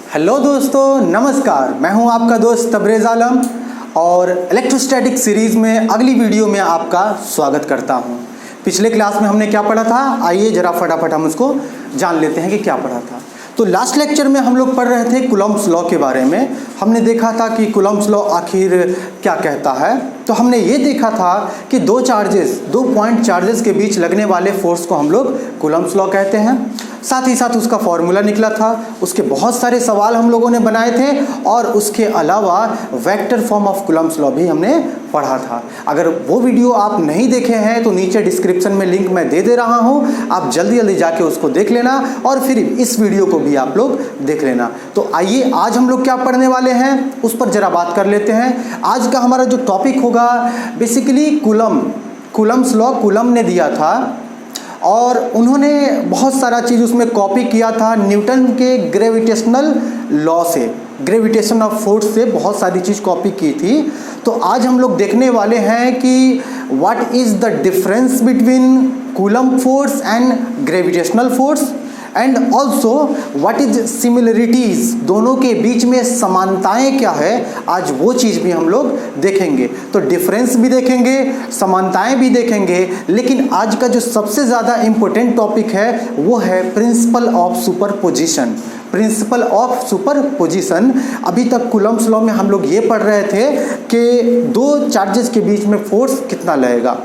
Hello दोस्तों, नमस्कार। मैं हूं आपका दोस्त तबरेज़ आलम और इलेक्ट्रोस्टैटिक सीरीज़ में अगली वीडियो में आपका स्वागत करता हूं। पिछले क्लास में हमने क्या पढ़ा था, आइए ज़रा फटाफट हम उसको जान लेते हैं कि क्या पढ़ा था। तो लास्ट लेक्चर में हम लोग पढ़ रहे थे कूलम्ब्स लॉ के बारे में। हमने देखा था कि कूलम्ब्स लॉ आखिर क्या कहता है। तो हमने ये देखा था कि दो पॉइंट चार्जेस के बीच लगने वाले फोर्स को हम लोग कूलम्ब्स लॉ कहते हैं। साथ ही साथ उसका फॉर्मूला निकला था, उसके बहुत सारे सवाल हम लोगों ने बनाए थे और उसके अलावा vector form of Coulomb's law भी हमने पढ़ा था। अगर वो वीडियो आप नहीं देखे हैं तो नीचे डिस्क्रिप्शन में लिंक मैं दे रहा हूँ, आप जल्दी जल्दी जाके उसको देख लेना और फिर इस वीडियो को भी आप लोग देख लेना। तो आइए आज हम लोग क्या पढ़ने वाले हैं उस पर ज़रा बात कर लेते हैं। आज का हमारा जो टॉपिक होगा बेसिकली कूलम्ब्स लॉ कूलम ने दिया था और उन्होंने बहुत सारा चीज़ उसमें कॉपी किया था न्यूटन के ग्रेविटेशनल लॉ से, ग्रेविटेशन ऑफ फोर्स से बहुत सारी चीज़ कॉपी की थी। तो आज हम लोग देखने वाले हैं कि what is the difference between Coulomb force and gravitational force and also what is similarities, दोनों के बीच में समानताएं क्या है, आज वो चीज़ भी हम लोग देखेंगे। तो डिफरेंस भी देखेंगे, समानताएं भी देखेंगे, लेकिन आज का जो सबसे ज़्यादा इम्पोर्टेंट टॉपिक है वो है principle of superposition. Principle of superposition, अभी तक कूलम्ब्स लॉ में हम लोग ये पढ़ रहे थे कि दो चार्जेस के बीच में फोर्स कितना लगेगा,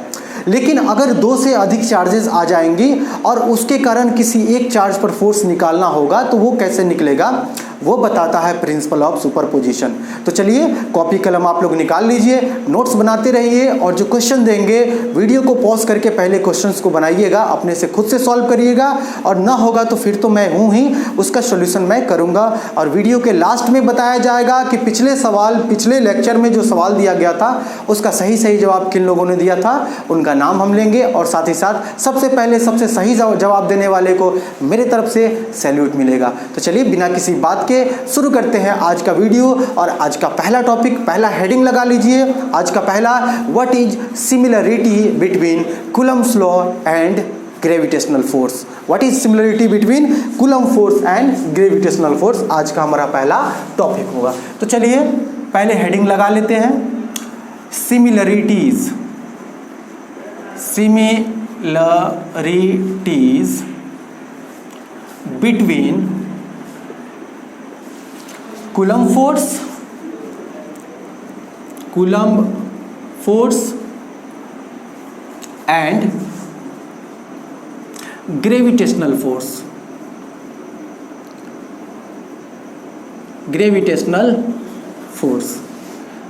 लेकिन अगर दो से अधिक चार्जेस आ जाएंगी और उसके कारण किसी एक चार्ज पर फोर्स निकालना होगा तो वो कैसे निकलेगा, वो बताता है प्रिंसिपल ऑफ सुपरपोजिशन। तो चलिए कॉपी कलम आप लोग निकाल लीजिए, नोट्स बनाते रहिए और जो क्वेश्चन देंगे वीडियो को पॉज करके पहले क्वेश्चंस को बनाइएगा, अपने से खुद से सॉल्व करिएगा और ना होगा तो फिर तो मैं हूँ ही, उसका सॉल्यूशन मैं करूँगा। और वीडियो के लास्ट में बताया जाएगा कि पिछले लेक्चर में जो सवाल दिया गया था उसका सही जवाब किन लोगों ने दिया था, उनका नाम हम लेंगे और साथ ही साथ सबसे पहले सबसे सही जवाब देने वाले को मेरे तरफ से सैल्यूट मिलेगा। तो चलिए बिना किसी बात शुरू करते हैं आज का वीडियो। और आज का पहला टॉपिक, पहला हेडिंग लगा लीजिए। आज का पहला, what is similarity between Coulomb's law and gravitational force. What is similarity between Coulomb force and gravitational force, आज का हमारा पहला टॉपिक होगा। तो चलिए पहले हेडिंग लगा लेते हैं, similarities between Coulomb force and gravitational force,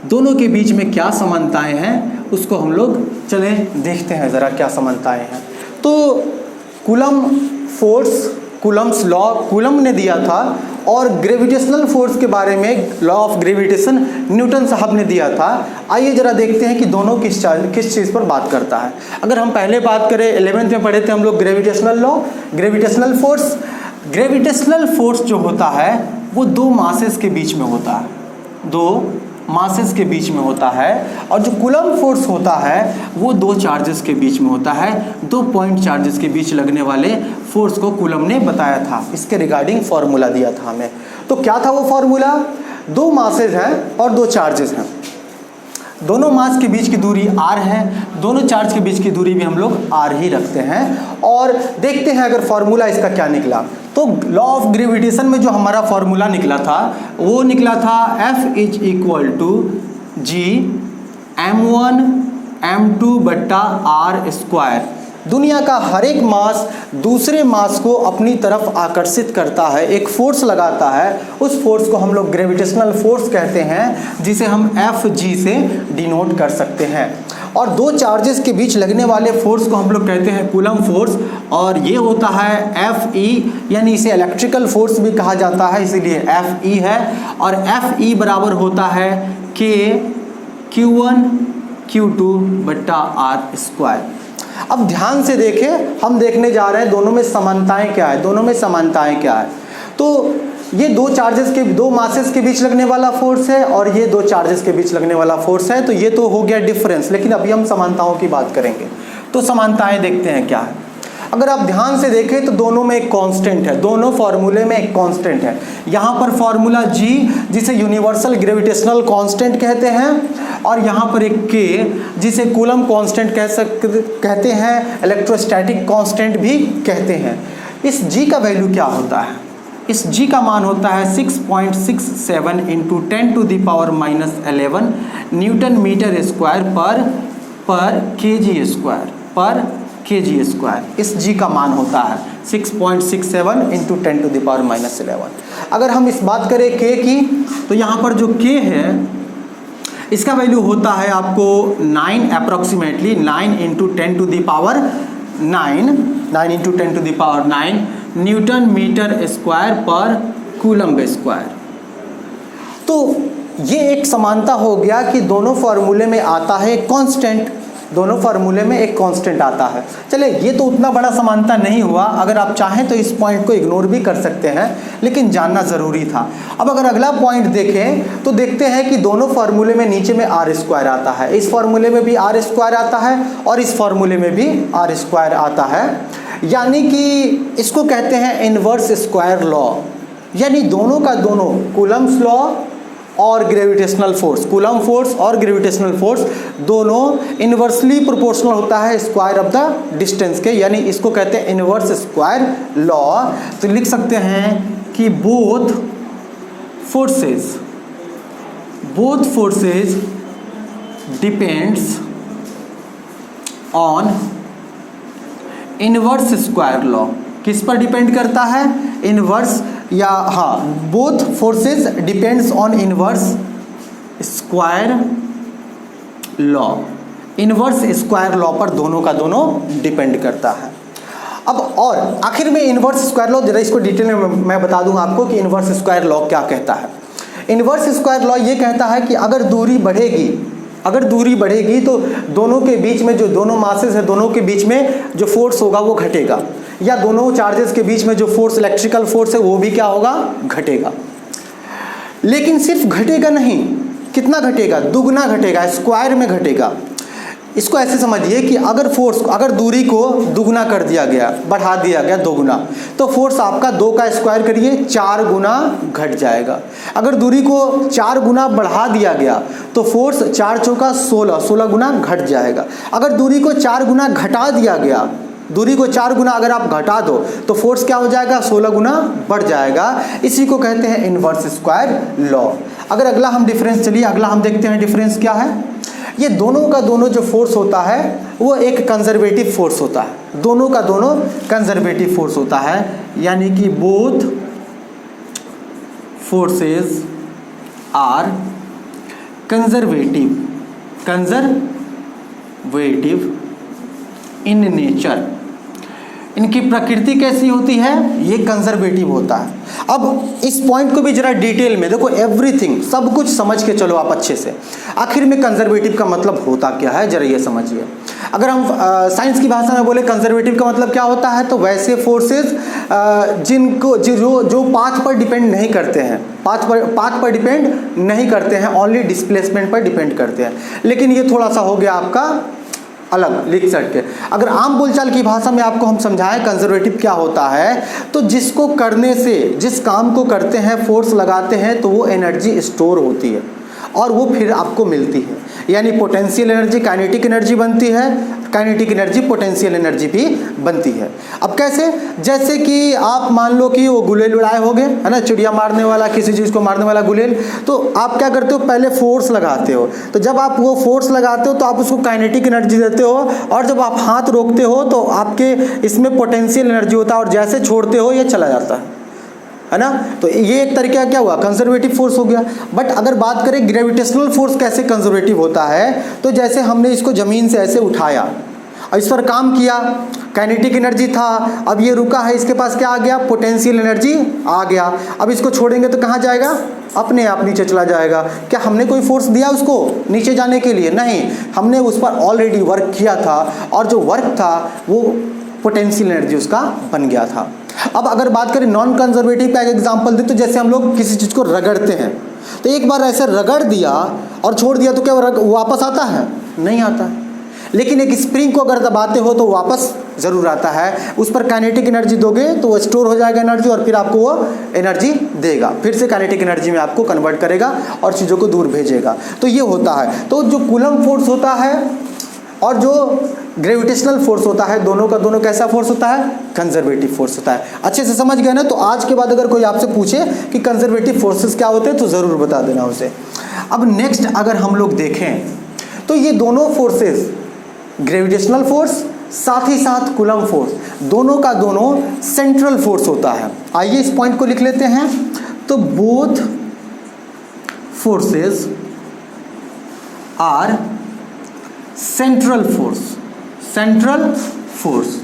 दोनों के बीच में क्या समानताएं हैं उसको हम लोग चलें देखते हैं ज़रा क्या समानताएं हैं। तो कूलम्ब्स लॉ कूलम ने दिया था और ग्रेविटेशनल फोर्स के बारे में लॉ ऑफ ग्रेविटेशन न्यूटन साहब ने दिया था। आइए ज़रा देखते हैं कि दोनों किस चीज़ पर बात करता है। अगर हम पहले बात करें, 11th में पढ़े थे हम लोग ग्रेविटेशनल लॉ, ग्रेविटेशनल फोर्स जो होता है वो दो मासेस के बीच में होता है, दो मासेस के बीच में होता है। और जो कूलम फोर्स होता है वो दो चार्जेस के बीच में होता है, दो पॉइंट चार्जेस के बीच लगने वाले फोर्स को कूलम ने बताया था। इसके रिगार्डिंग फॉर्मूला दिया था हमें। तो क्या था वो फॉर्मूला, दो मासेस हैं और दो चार्जेस हैं, दोनों मास के बीच की दूरी r है, दोनों चार्ज के बीच की दूरी भी हम लोग r ही रखते हैं। और देखते हैं अगर फॉर्मूला इसका क्या निकला। तो लॉ ऑफ ग्रेविटेशन में जो हमारा फॉर्मूला निकला था वो निकला था F is equal to G m1 m2 बट्टा r स्क्वायर। दुनिया का हर एक मास दूसरे मास को अपनी तरफ आकर्षित करता है, एक फोर्स लगाता है, उस फोर्स को हम लोग ग्रेविटेशनल फोर्स कहते हैं, जिसे हम Fg से डिनोट कर सकते हैं। और दो चार्जेस के बीच लगने वाले फोर्स को हम लोग कहते हैं कूलम फोर्स, और ये होता है Fe, यानी इसे इलेक्ट्रिकल फोर्स भी कहा जाता है, इसीलिए Fe है। और Fe बराबर होता है K Q1 Q2 बट्टा R स्क्वायर। अब ध्यान से देखें, हम देखने जा रहे हैं दोनों में समानताएं क्या है, तो ये दो मासेस के बीच लगने वाला फोर्स है और ये दो चार्जेस के बीच लगने वाला फोर्स है। तो ये तो हो गया डिफरेंस, लेकिन अभी हम समानताओं की बात करेंगे। तो समानताएं देखते हैं क्या है। अगर आप ध्यान से देखें तो दोनों में एक कांस्टेंट है, दोनों फार्मूले में एक कांस्टेंट है। यहाँ पर फार्मूला G जिसे यूनिवर्सल ग्रेविटेशनल कांस्टेंट कहते हैं, और यहाँ पर एक K जिसे कूलम कांस्टेंट कहते हैं, इलेक्ट्रोस्टैटिक कांस्टेंट भी कहते हैं। इस G का वैल्यू क्या होता है? इस G का मान होता है 6.67 इंटू 10⁻⁻11 न्यूटन मीटर स्क्वायर पर kg स्क्वायर। इस G का मान होता है 6.67 इंटू 10⁻⁻11। अगर हम इस बात करें K की, तो यहाँ पर जो K है इसका वैल्यू होता है आपको 9 approximately 9 into 10⁹ newton metre square पर कूलम्ब स्क्वायर। तो ये एक समानता हो गया कि दोनों फार्मूले में आता है कांस्टेंट, दोनों फार्मूले में एक कांस्टेंट आता है। चले, ये तो उतना बड़ा समानता नहीं हुआ, अगर आप चाहें तो इस पॉइंट को इग्नोर भी कर सकते हैं, लेकिन जानना ज़रूरी था। अब अगर अगला पॉइंट देखें तो देखते हैं कि दोनों फार्मूले में नीचे में आर स्क्वायर आता है, इस फार्मूले में भी आर स्क्वायर आता है और इस फार्मूले में भी आर स्क्वायर आता है, यानी कि इसको कहते हैं इनवर्स स्क्वायर लॉ। यानी दोनों का दोनों कूलम्ब्स लॉ और ग्रेविटेशनल फोर्स, कूलम फोर्स और ग्रेविटेशनल फोर्स दोनों इनवर्सली प्रोपोर्शनल होता है स्क्वायर ऑफ द डिस्टेंस के, यानी इसको कहते हैं इनवर्स स्क्वायर लॉ। तो लिख सकते हैं कि both forces depends on inverse square law. किस पर डिपेंड करता है? इनवर्स, या हाँ, both forces depends on inverse square law. Inverse square law पर दोनों का दोनों डिपेंड करता है। अब और आखिर में इनवर्स स्क्वायर लॉ, जरा इसको डिटेल में मैं बता दूंगा आपको कि इनवर्स स्क्वायर लॉ क्या कहता है। इनवर्स स्क्वायर लॉ ये कहता है कि अगर दूरी बढ़ेगी तो दोनों के बीच में जो दोनों मासेस है, दोनों के बीच में जो फोर्स होगा वो घटेगा, या दोनों चार्जेस के बीच में जो फोर्स, इलेक्ट्रिकल फोर्स है, वो भी क्या होगा? घटेगा। लेकिन सिर्फ घटेगा नहीं, कितना घटेगा? दुगना घटेगा, स्क्वायर में घटेगा। इसको ऐसे समझिए कि अगर दूरी को दुगना कर दिया गया, बढ़ा दिया गया दोगुना, तो फोर्स आपका 2 का स्क्वायर करिए 4 गुना घट जाएगा। अगर दूरी को 4 गुना बढ़ा दिया गया तो फोर्स 4 चौका 16 गुना घट जाएगा। अगर दूरी को 4 गुना घटा दिया गया, दूरी को 4 गुना अगर आप घटा दो तो फोर्स क्या हो जाएगा? 16 गुना बढ़ जाएगा। इसी को कहते हैं इनवर्स स्क्वायर लॉ। अगर अगला हम डिफरेंस, चलिए अगला हम देखते हैं डिफरेंस क्या है। ये दोनों का दोनों जो फोर्स होता है वो एक कंजर्वेटिव फोर्स होता है, दोनों का दोनों कंजर्वेटिव फोर्स होता है, यानी कि both forces are conservative in nature. इनकी प्रकृति कैसी होती है? ये कंजर्वेटिव होता है। अब इस पॉइंट को भी जरा डिटेल में देखो, एवरीथिंग, सब कुछ समझ के चलो आप अच्छे से। आखिर में कंजर्वेटिव का मतलब होता क्या है, जरा ये समझिए। अगर हम साइंस की भाषा में बोले कंजर्वेटिव का मतलब क्या होता है, तो वैसे फोर्सेस जिनको जो पाथ पर डिपेंड नहीं करते हैं, पाथ पर डिपेंड नहीं करते हैं, ओनली डिस्प्लेसमेंट पर डिपेंड करते हैं। लेकिन ये थोड़ा सा हो गया आपका अलग लिख सकते। अगर आम बोलचाल की भाषा में आपको हम समझाएं कंजर्वेटिव क्या होता है, तो जिसको करने से, जिस काम को करते हैं, फोर्स लगाते हैं, तो वो एनर्जी स्टोर होती है और वो फिर आपको मिलती है, यानी पोटेंशियल एनर्जी काइनेटिक एनर्जी बनती है, काइनेटिक एनर्जी पोटेंशियल एनर्जी भी बनती है। अब कैसे? जैसे कि आप मान लो कि वो गुलेल उड़ाए हो गए, है ना, चिड़िया मारने वाला, किसी चीज़ को मारने वाला गुलेल, तो आप क्या करते हो? पहले फोर्स लगाते हो। तो जब आप वो फोर्स लगाते हो तो आप उसको काइनेटिक एनर्जी देते हो, और जब आप हाथ रोकते हो तो आपके इसमें पोटेंशियल एनर्जी होता है, और जैसे छोड़ते हो ये चला जाता है ना। तो ये एक तरीके का क्या हुआ? कंजर्वेटिव फोर्स हो गया। बट अगर बात करें ग्रेविटेशनल फोर्स कैसे कंजर्वेटिव होता है, तो जैसे हमने इसको ज़मीन से ऐसे उठाया और इस पर काम किया, काइनेटिक एनर्जी था, अब ये रुका है, इसके पास क्या आ गया? पोटेंशियल एनर्जी आ गया। अब इसको छोड़ेंगे तो कहाँ जाएगा? अपने आप नीचे चला जाएगा। क्या हमने कोई फोर्स दिया उसको नीचे जाने के लिए? नहीं, हमने उस पर ऑलरेडी वर्क किया था, और जो वर्क था वो पोटेंशियल एनर्जी उसका बन गया था। अब अगर बात करें नॉन कंजर्वेटिव का एक एग्जांपल दे, तो जैसे हम लोग किसी चीज़ को रगड़ते हैं, तो एक बार ऐसे रगड़ दिया और छोड़ दिया तो क्या वापस आता है? नहीं आता है। लेकिन एक स्प्रिंग को अगर दबाते हो तो वापस ज़रूर आता है। उस पर काइनेटिक एनर्जी दोगे तो वो स्टोर हो जाएगा एनर्जी और फिर आपको वो एनर्जी देगा, फिर से काइनेटिक एनर्जी में आपको कन्वर्ट करेगा और चीज़ों को दूर भेजेगा। तो ये होता है। तो जो कूलम फोर्स होता है और जो ग्रेविटेशनल फोर्स होता है, दोनों का दोनों कैसा फोर्स होता है? कंजर्वेटिव फोर्स होता है। अच्छे से समझ गए ना? तो आज के बाद अगर कोई आपसे पूछे कि कंजर्वेटिव फोर्सेस क्या होते हैं तो ज़रूर बता देना उसे। अब नेक्स्ट अगर हम लोग देखें तो ये दोनों फोर्सेस, ग्रेविटेशनल फोर्स साथ ही साथ कूलम फोर्स, दोनों का दोनों सेंट्रल फोर्स होता है। आइए इस पॉइंट को लिख लेते हैं। तो both forces are central force, central force.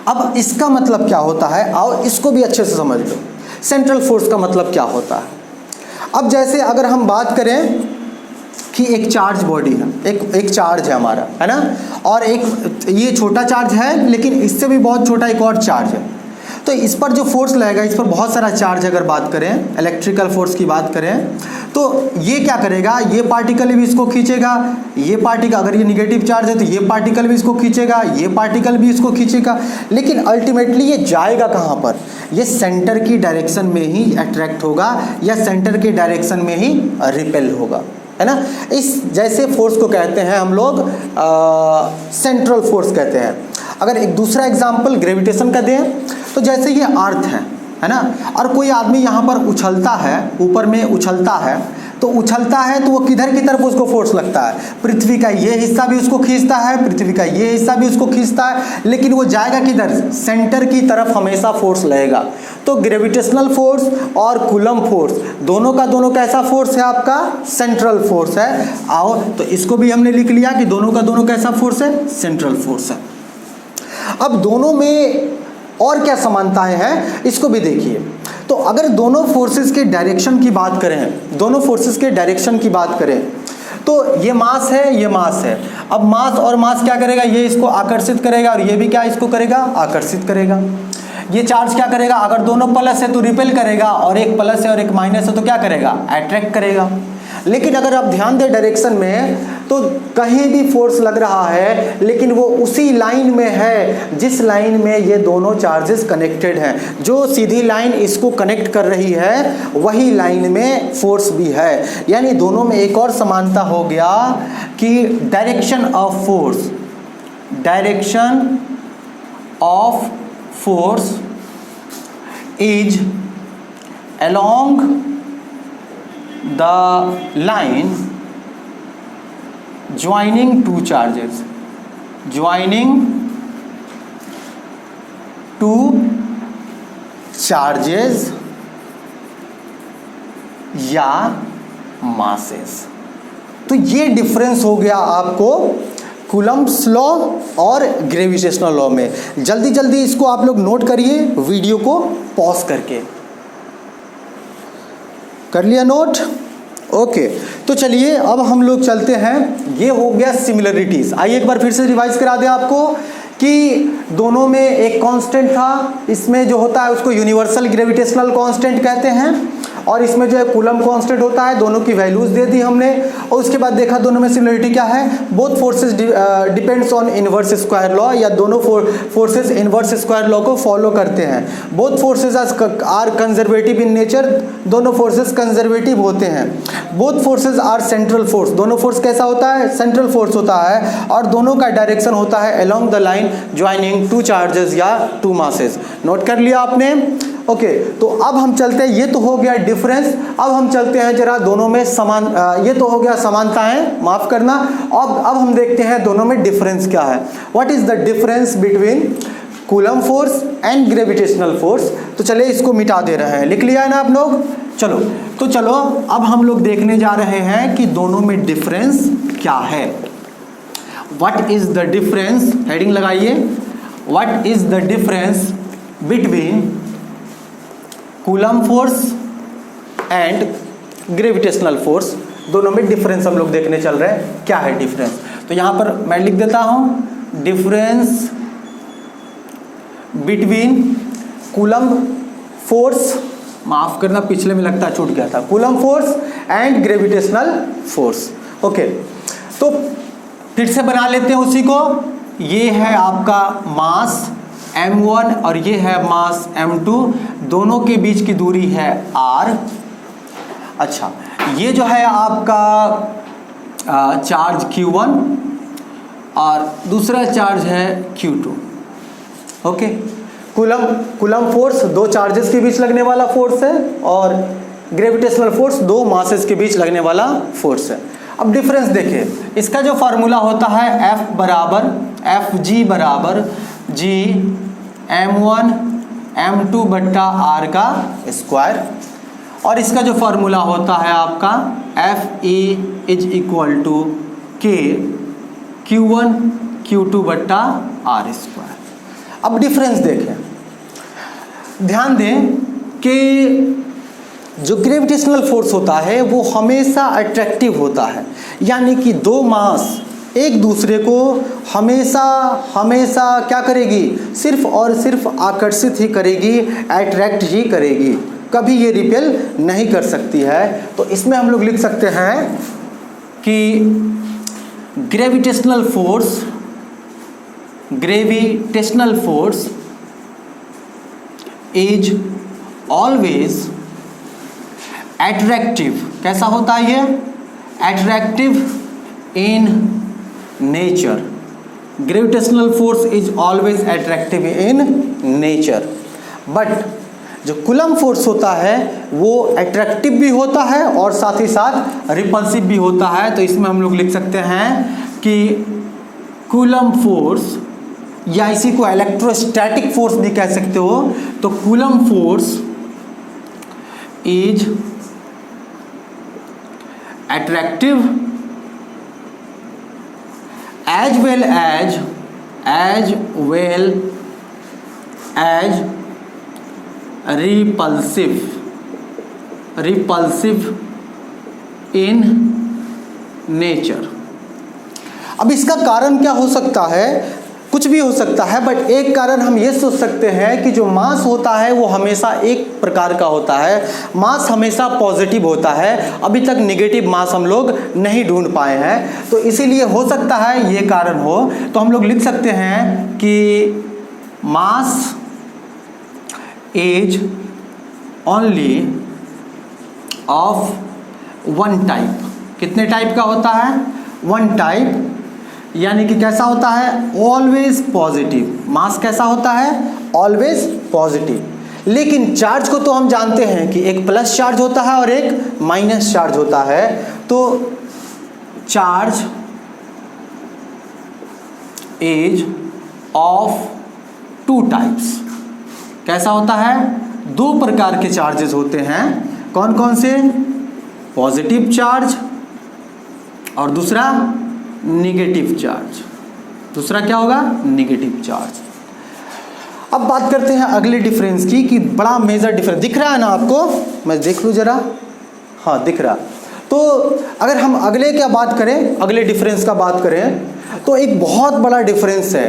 अब इसका मतलब क्या होता है, आओ इसको भी अच्छे से समझ लो। सेंट्रल फोर्स का मतलब क्या होता है? अब जैसे अगर हम बात करें कि एक चार्ज बॉडी है, एक चार्ज है हमारा, है ना, और एक ये छोटा चार्ज है लेकिन इससे भी बहुत छोटा एक और चार्ज है। तो इस पर जो फोर्स लगेगा, इस पर बहुत सारा चार्ज अगर बात करें, इलेक्ट्रिकल फोर्स की बात करें, तो ये क्या करेगा, ये पार्टिकल भी इसको खींचेगा, ये पार्टिकल, अगर ये निगेटिव चार्ज है तो ये पार्टिकल भी इसको खींचेगा, ये पार्टिकल भी इसको खींचेगा, लेकिन अल्टीमेटली ये जाएगा कहाँ पर? ये सेंटर की डायरेक्शन में ही अट्रैक्ट होगा या सेंटर की डायरेक्शन में ही रिपेल होगा, है ना। इस जैसे फोर्स को कहते हैं हम लोग सेंट्रल फोर्स कहते हैं। अगर एक दूसरा एग्जांपल ग्रेविटेशन का दें तो जैसे ये अर्थ है ना, और कोई आदमी यहाँ पर उछलता है, ऊपर में उछलता है, तो वो किधर की तरफ उसको फोर्स लगता है? पृथ्वी का ये हिस्सा भी उसको खींचता है, पृथ्वी का ये हिस्सा भी उसको खींचता है, लेकिन वो जाएगा किधर? सेंटर की तरफ हमेशा फोर्स लगेगा। तो ग्रेविटेशनल फोर्स और कूलम फोर्स दोनों का दोनों कैसा फोर्स है? आपका सेंट्रल फोर्स है। आओ तो इसको भी हमने लिख लिया कि दोनों का दोनों कैसा फोर्स है? सेंट्रल फोर्स है। अब दोनों में और क्या समानताएं हैं इसको भी देखिए। तो अगर दोनों फोर्सेस के डायरेक्शन की बात करें, दोनों फोर्सेस के डायरेक्शन की बात करें, तो ये मास है, ये मास है। अब मास और मास क्या करेगा? ये इसको आकर्षित करेगा और ये भी क्या इसको करेगा? आकर्षित करेगा। ये चार्ज क्या करेगा? अगर दोनों प्लस है तो रिपेल करेगा, और एक प्लस है और एक माइनस है तो क्या करेगा? अट्रैक्ट करेगा। लेकिन अगर आप ध्यान दें डायरेक्शन में, तो कहीं भी फोर्स लग रहा है लेकिन वो उसी लाइन में है जिस लाइन में ये दोनों चार्जेस कनेक्टेड हैं। जो सीधी लाइन इसको कनेक्ट कर रही है वही लाइन में फोर्स भी है। यानी दोनों में एक और समानता हो गया कि direction of force, direction of force is along the line joining two charges, joining two charges या masses। तो ये डिफरेंस हो गया आपको कूलम्ब्स लॉ और ग्रेविटेशनल लॉ में। जल्दी जल्दी इसको आप लोग नोट करिए, वीडियो को पॉज करके। कर लिया नोट? ओके। तो चलिए अब हम लोग चलते हैं। ये हो गया सिमिलरिटीज़। आइए एक बार फिर से रिवाइज करा दें आपको कि दोनों में एक कांस्टेंट था, इसमें जो होता है उसको यूनिवर्सल ग्रेविटेशनल कांस्टेंट कहते हैं, और इसमें जो है कूलम कांस्टेंट होता है। दोनों की वैल्यूज दे दी हमने, और उसके बाद देखा दोनों में सिमिलरिटी क्या है। Both forces depends on inverse square law, या दोनों फोर्सेस इनवर्स स्क्वायर लॉ को फॉलो करते हैं। Both forces are conservative in nature, दोनों फोर्सेस कंजर्वेटिव होते हैं। Both forces are central force, दोनों फोर्स कैसा होता है? सेंट्रल फोर्स होता है, और दोनों का डायरेक्शन होता है along the line joining two charges या टू मासेस। नोट कर लिया आपने? ओके। तो अब हम चलते हैं, ये तो हो गया डिफरेंस। अब हम चलते हैं जरा दोनों में समान, ये तो हो गया समानताएं, माफ करना। अब हम देखते हैं दोनों में डिफरेंस क्या है। What is the difference between Coulomb force and gravitational force? तो चलिए इसको मिटा दे रहे हैं। लिख लिया है ना आप लोग? चलो तो चलो अब हम लोग देखने जा रहे हैं कि दोनों में डिफरेंस क्या है। What is the difference, heading लगाइए, what is the difference between Coulomb force and gravitational force? दोनों में डिफरेंस हम लोग देखने चल रहे हैं। क्या है डिफरेंस? तो यहां पर मैं लिख देता हूं, डिफरेंस बिटवीन कूलम फोर्स, माफ करना पिछले में लगता है छूट गया था, coulomb force and gravitational force. Okay, तो फिर से बना लेते हैं उसी को। ये है आपका मास m1 और ये है मास m2, दोनों के बीच की दूरी है r। अच्छा, ये जो है आपका चार्ज q1 और दूसरा चार्ज है q2। ओके, कूलम फोर्स दो चार्जेस के बीच लगने वाला फोर्स है और ग्रेविटेशनल फोर्स दो मासेस के बीच लगने वाला फोर्स है। अब डिफरेंस देखिए, इसका जो फार्मूला होता है F बराबर G m1 m2 बट्टा r का स्क्वायर, और इसका जो फार्मूला होता है आपका Fe is equal to K Q1 Q2 बट्टा r स्क्वायर। अब डिफरेंस देखें, ध्यान दें कि जो ग्रेविटेशनल फोर्स होता है वो हमेशा अट्रैक्टिव होता है, यानी कि दो मास एक दूसरे को हमेशा क्या करेगी, सिर्फ और सिर्फ आकर्षित ही करेगी, अट्रैक्ट ही करेगी, कभी ये रिपेल नहीं कर सकती है। तो इसमें हम लोग लिख सकते हैं कि gravitational force is always attractive. कैसा होता है ये? Attractive in nature. Gravitational force is always attractive in nature, but जो कूलम फोर्स होता है वो एट्रैक्टिव भी होता है और साथ ही साथ रिपल्सिव भी होता है। तो इसमें हम लोग लिख सकते हैं कि कूलम फोर्स, या इसी को इलेक्ट्रोस्टैटिक फोर्स भी कह सकते हो, तो coulomb force is attractive as well as repulsive in nature। अब इसका कारण क्या हो सकता है? कुछ भी हो सकता है, बट एक कारण हम ये सोच सकते हैं कि जो मास होता है वो हमेशा एक प्रकार का होता है, मास हमेशा पॉजिटिव होता है। अभी तक नेगेटिव मास हम लोग नहीं ढूंढ पाए हैं, तो इसीलिए हो सकता है ये कारण हो। तो हम लोग लिख सकते हैं कि mass is only of one type. कितने टाइप का होता है? वन टाइप, यानी कि कैसा होता है? Always positive. मास कैसा होता है? Always positive. लेकिन चार्ज को तो हम जानते हैं कि एक प्लस चार्ज होता है और एक माइनस चार्ज होता है। तो charge is of two types. कैसा होता है? दो प्रकार के चार्जेस होते हैं। कौन कौन से? पॉजिटिव चार्ज और दूसरा नेगेटिव चार्ज। दूसरा क्या होगा? Negative charge. अब बात करते हैं अगले डिफरेंस की, कि बड़ा मेजर डिफरेंस दिख रहा है ना आपको? मैं देख लूँ जरा। हाँ, दिख रहा। तो अगर हम अगले क्या बात करें, अगले डिफरेंस का बात करें, तो एक बहुत बड़ा डिफरेंस है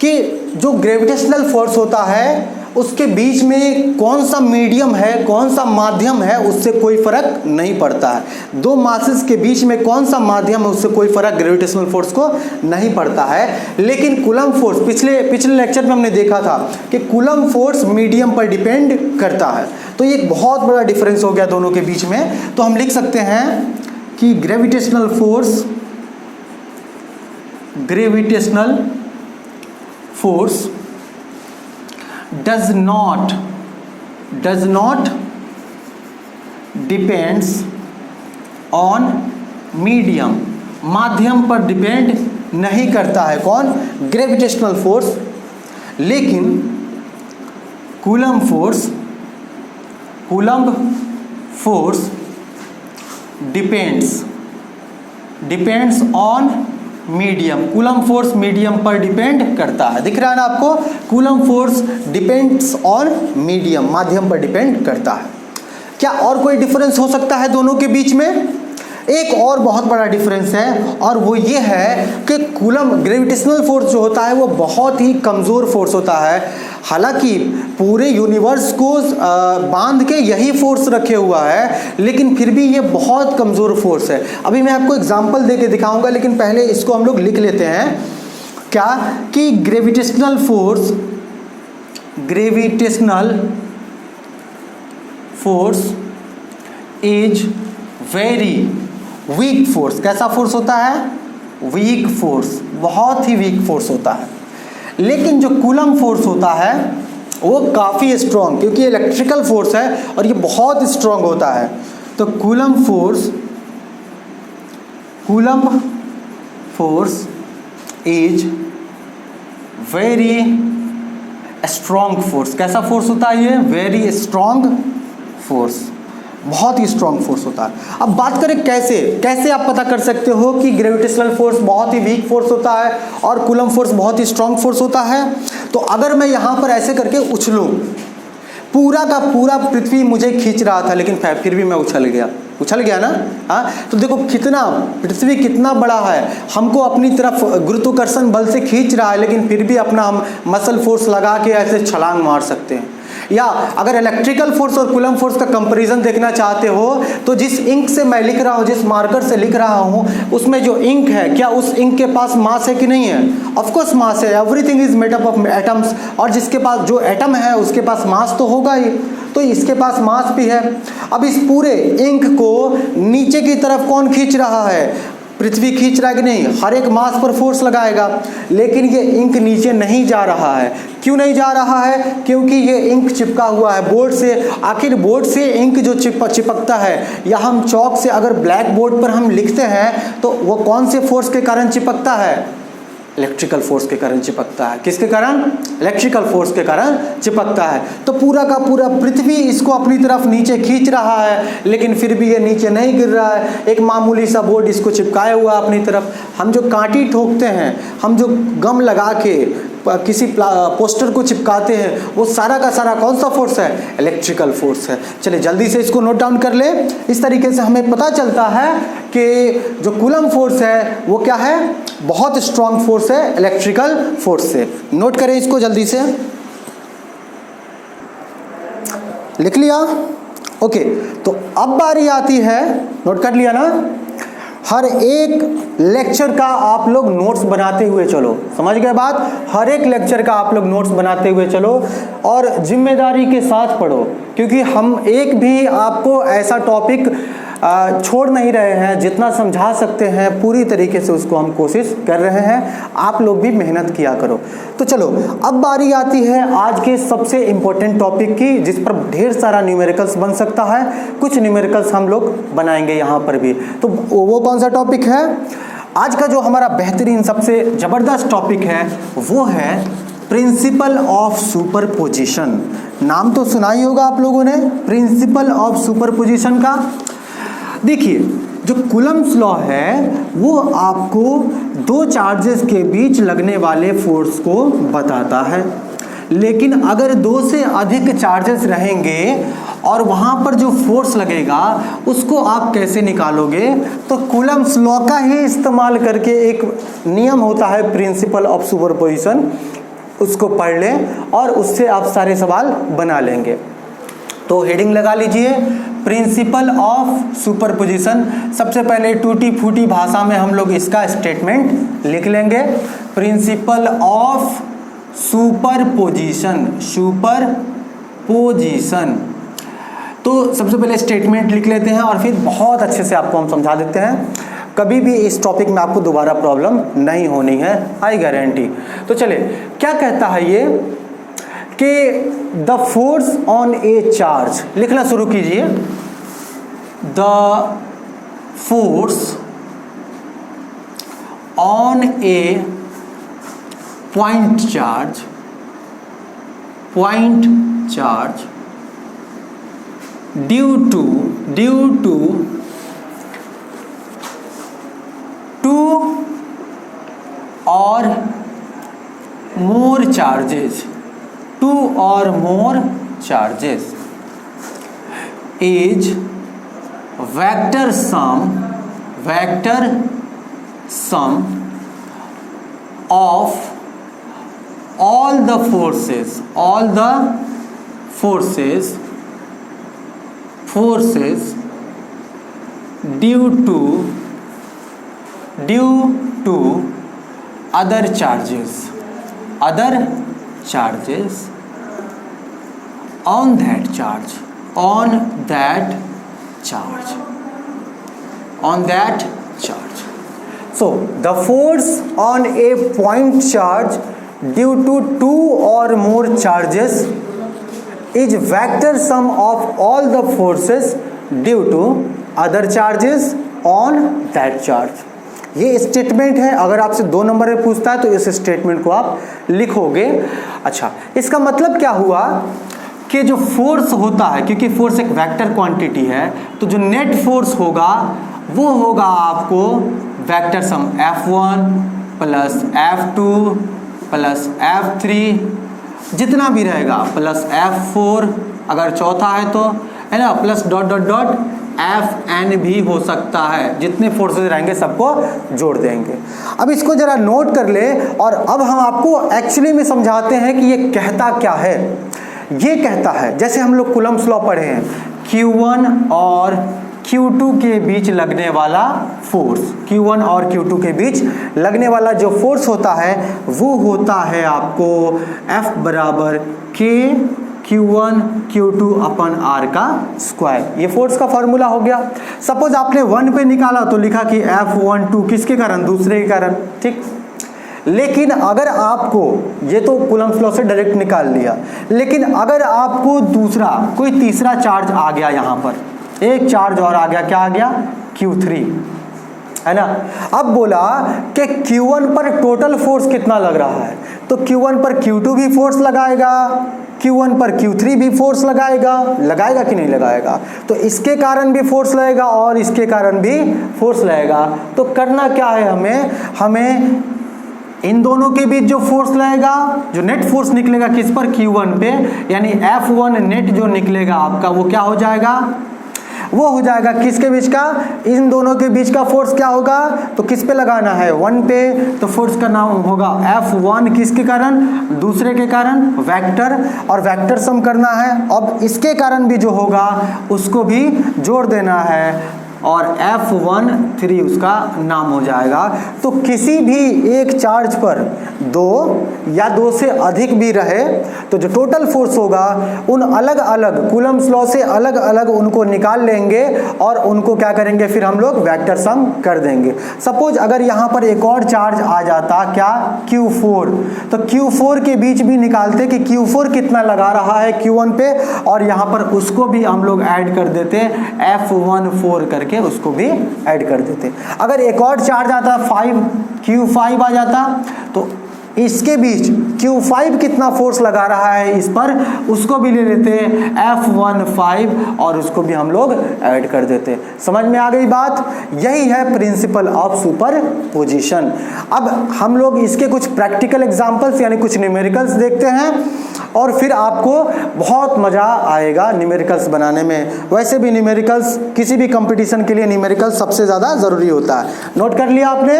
कि जो ग्रेविटेशनल फोर्स होता है उसके बीच में कौन सा मीडियम है, कौन सा माध्यम है, उससे कोई फर्क नहीं पड़ता है। दो मासेस के बीच में कौन सा माध्यम है उससे कोई फर्क ग्रेविटेशनल फोर्स को नहीं पड़ता है। लेकिन कूलम फोर्स, पिछले लेक्चर में हमने देखा था कि कूलम फोर्स मीडियम पर डिपेंड करता है। तो ये एक बहुत बड़ा डिफरेंस हो गया दोनों के बीच में। तो हम लिख सकते हैं कि gravitational force does not depends on medium। माध्यम पर डिपेंड नहीं करता है कौन? Gravitational force. लेकिन Coulomb force depends on medium. Coulomb force medium पर डिपेंड करता है। दिख रहा है ना आपको? Coulomb force depends on medium, माध्यम पर डिपेंड करता है। क्या और कोई डिफरेंस हो सकता है दोनों के बीच में? एक और बहुत बड़ा डिफरेंस है, और वो ये है कि कूलम ग्रेविटेशनल फोर्स जो होता है वो बहुत ही कमज़ोर फोर्स होता है। हालांकि पूरे यूनिवर्स को बांध के यही फोर्स रखे हुआ है, लेकिन फिर भी ये बहुत कमज़ोर फोर्स है। अभी मैं आपको एग्जांपल दे के दिखाऊंगा, लेकिन पहले इसको हम लोग लिख लेते हैं क्या कि gravitational force is very weak force. कैसा फोर्स होता है? वीक फोर्स, बहुत ही वीक फोर्स होता है। लेकिन जो कूलम फोर्स होता है वो काफ़ी स्ट्रॉन्ग, क्योंकि इलेक्ट्रिकल फोर्स है और ये बहुत स्ट्रॉन्ग होता है। तो coulomb force is very strong force. कैसा फोर्स होता है ये? वेरी स्ट्रॉन्ग फोर्स, बहुत ही स्ट्रॉन्ग फोर्स होता है। अब बात करें कैसे आप पता कर सकते हो कि ग्रेविटेशनल फोर्स बहुत ही वीक फोर्स होता है और कूलम फोर्स बहुत ही स्ट्रॉन्ग फोर्स होता है। तो अगर मैं यहाँ पर ऐसे करके उछलूँ, पूरा का पूरा पृथ्वी मुझे खींच रहा था लेकिन फिर भी मैं उछल गया ना। हाँ, तो देखो पृथ्वी कितना बड़ा है, हमको अपनी तरफ गुरुत्वाकर्षण बल से खींच रहा है, लेकिन फिर भी अपना हम मसल फोर्स लगा के ऐसे छलांग मार सकते हैं। या अगर इलेक्ट्रिकल फोर्स और कूलम फोर्स का कंपैरिजन देखना चाहते हो तो जिस इंक से मैं लिख रहा हूँ, जिस मार्कर से लिख रहा हूँ, उसमें जो इंक है, क्या उस इंक के पास मास है कि नहीं है? ऑफ कोर्स मास है, everything is made up of atoms. और जिसके पास जो एटम है उसके पास मास तो होगा ही, तो इसके पास मास भी है। अब इस पूरे इंक को नीचे की तरफ कौन खींच रहा है? पृथ्वी खींच रहा है कि नहीं? हर एक मास पर फोर्स लगाएगा, लेकिन ये इंक नीचे नहीं जा रहा है। क्यों नहीं जा रहा है? क्योंकि ये इंक चिपका हुआ है बोर्ड से। आखिर बोर्ड से इंक जो चिपकता है, या हम चौक से अगर ब्लैक बोर्ड पर हम लिखते हैं तो वो कौन से फोर्स के कारण चिपकता है? इलेक्ट्रिकल फोर्स के कारण चिपकता है। किसके कारण? इलेक्ट्रिकल फोर्स के कारण चिपकता है। तो पूरा का पूरा पृथ्वी इसको अपनी तरफ नीचे खींच रहा है, लेकिन फिर भी ये नीचे नहीं गिर रहा है। एक मामूली सा बोर्ड इसको चिपकाए हुआ अपनी तरफ। हम जो कांटी ठोकते हैं, हम जो गम लगा के किसी पोस्टर को चिपकाते हैं, वो सारा का सारा कौन सा फोर्स है? इलेक्ट्रिकल फोर्स है। चलिए जल्दी से इसको नोट डाउन कर ले। इस तरीके से हमें पता चलता है कि जो कूलम फोर्स है वो क्या है? बहुत स्ट्रॉन्ग फोर्स है इलेक्ट्रिकल फोर्स से। नोट करें इसको जल्दी से। लिख लिया? ओके, तो अब बारी आती है, नोट कर लिया ना? हर एक लेक्चर का आप लोग नोट्स बनाते हुए चलो। समझ गए बात? हर एक लेक्चर का आप लोग नोट्स बनाते हुए चलो और जिम्मेदारी के साथ पढ़ो, क्योंकि हम एक भी आपको ऐसा टॉपिक छोड़ नहीं रहे हैं। जितना समझा सकते हैं पूरी तरीके से उसको हम कोशिश कर रहे हैं। आप लोग भी मेहनत किया करो। तो चलो अब बारी आती है आज के सबसे इम्पोर्टेंट टॉपिक की, जिस पर ढेर सारा न्यूमेरिकल्स बन सकता है। कुछ न्यूमेरिकल्स हम लोग बनाएंगे यहाँ पर भी। तो वो कौन सा टॉपिक है? आज का जो हमारा बेहतरीन सबसे ज़बरदस्त टॉपिक है वो है प्रिंसिपल ऑफ सुपरपोजिशन। नाम तो सुना ही होगा आप लोगों ने, प्रिंसिपल ऑफ सुपरपोजिशन का। देखिए, जो कूलम्स लॉ है वो आपको दो चार्जेस के बीच लगने वाले फोर्स को बताता है, लेकिन अगर दो से अधिक चार्जेस रहेंगे और वहाँ पर जो फोर्स लगेगा उसको आप कैसे निकालोगे? तो कूलम्स लॉ का ही इस्तेमाल करके एक नियम होता है प्रिंसिपल ऑफ सुपरपोजिशन, उसको पढ़ लें और उससे आप सारे सवाल बना लेंगे। तो हेडिंग लगा लीजिए, प्रिंसिपल ऑफ सुपरपोजिशन। सबसे पहले टूटी फूटी भाषा में हम लोग इसका स्टेटमेंट लिख लेंगे। Principle of superposition, superposition. तो सबसे पहले स्टेटमेंट लिख लेते हैं और फिर बहुत अच्छे से आपको हम समझा देते हैं। कभी भी इस टॉपिक में आपको दोबारा प्रॉब्लम नहीं होनी है, आई गारंटी। तो चले, क्या कहता है ये कि the force on a charge, लिखना शुरू कीजिए। The force on a point charge due to two और more charges is vector sum of all the forces due to other charges on that charge so the force on a point charge due to two or more charges is vector sum of all the forces due to other charges on that charge। ये statement है, अगर आपसे 2 number में पूछता है तो इस statement को आप लिखोगे। अच्छा, इसका मतलब क्या हुआ कि जो फोर्स होता है, क्योंकि फोर्स एक वेक्टर क्वांटिटी है, तो जो नेट फोर्स होगा वो होगा आपको vector sum F1 plus F2 plus F3 जितना भी रहेगा प्लस F4 अगर चौथा है तो, है ना, plus dot dot dot Fn भी हो सकता है। जितने फोर्सेस रहेंगे सबको जोड़ देंगे। अब इसको जरा नोट कर ले और अब हम आपको एक्चुअली में समझाते हैं कि ये कहता क्या है। ये कहता है, जैसे हम लोग कूलम्ब्स लॉ पढ़े हैं, Q1 और Q2 के बीच लगने वाला फोर्स, Q1 और Q2 के बीच लगने वाला जो फोर्स होता है वो होता है आपको F बराबर K Q1 Q2 अपन R का स्क्वायर। ये फोर्स का फॉर्मूला हो गया। सपोज आपने 1 पे निकाला तो लिखा कि F12 किसके कारण, दूसरे के कारण, ठीक। लेकिन अगर आपको, ये तो कूलम्ब्स लॉ से डायरेक्ट निकाल लिया, लेकिन अगर आपको दूसरा कोई तीसरा चार्ज आ गया, यहाँ पर एक चार्ज और आ गया, क्या आ गया, Q3, है ना। अब बोला कि Q1 पर टोटल फोर्स कितना लग रहा है, तो Q1 पर Q2 भी फोर्स लगाएगा, Q1 पर Q3 भी फोर्स लगाएगा कि नहीं लगाएगा, तो इसके कारण भी फोर्स लगेगा और इसके कारण भी फोर्स लगेगा। तो करना क्या है, हमें इन दोनों के बीच जो फोर्स लगेगा, जो नेट फोर्स निकलेगा किस पर, Q1 पे, यानी F1 नेट जो निकलेगा आपका वो क्या हो जाएगा, वो हो जाएगा किसके बीच का, इन दोनों के बीच का फोर्स क्या होगा, तो किस पे लगाना है, 1 पे, तो फोर्स का नाम होगा F1 किसके कारण, दूसरे के कारण, वेक्टर, और वेक्टर सम करना है। अब इसके कारण भी जो होगा उसको भी जोड़ देना है और F13 उसका नाम हो जाएगा। तो किसी भी एक चार्ज पर 2 या 2 से अधिक भी रहे तो जो टोटल फोर्स होगा उन अलग अलग कूलम्ब्स लॉ से अलग अलग उनको निकाल लेंगे और उनको क्या करेंगे, फिर हम लोग वेक्टर सम कर देंगे। सपोज अगर यहाँ पर एक और चार्ज आ जाता, क्या, Q4, तो Q4 के बीच भी निकालते कि Q4 कितना लगा रहा है Q1 पे, और यहाँ पर उसको भी हम लोग ऐड कर देते, F14 करके उसको भी ऐड कर देते। अगर एक और चार्ज आता 5, Q5 आ जाता, तो इसके बीच Q5 कितना फोर्स लगा रहा है इस पर, उसको भी ले लेते F15 और उसको भी हम लोग ऐड कर देते। समझ में आ गई बात। यही है प्रिंसिपल ऑफ सुपरपोजिशन। अब हम लोग इसके कुछ प्रैक्टिकल एग्जांपल्स यानी कुछ न्यूमेरिकल्स देखते हैं और फिर आपको बहुत मज़ा आएगा न्यूमेरिकल्स बनाने में। वैसे भी न्यूमेरिकल्स किसी भी कंपटीशन के लिए न्यूमेरिकल्स सबसे ज़्यादा ज़रूरी होता है। नोट कर लिया आपने,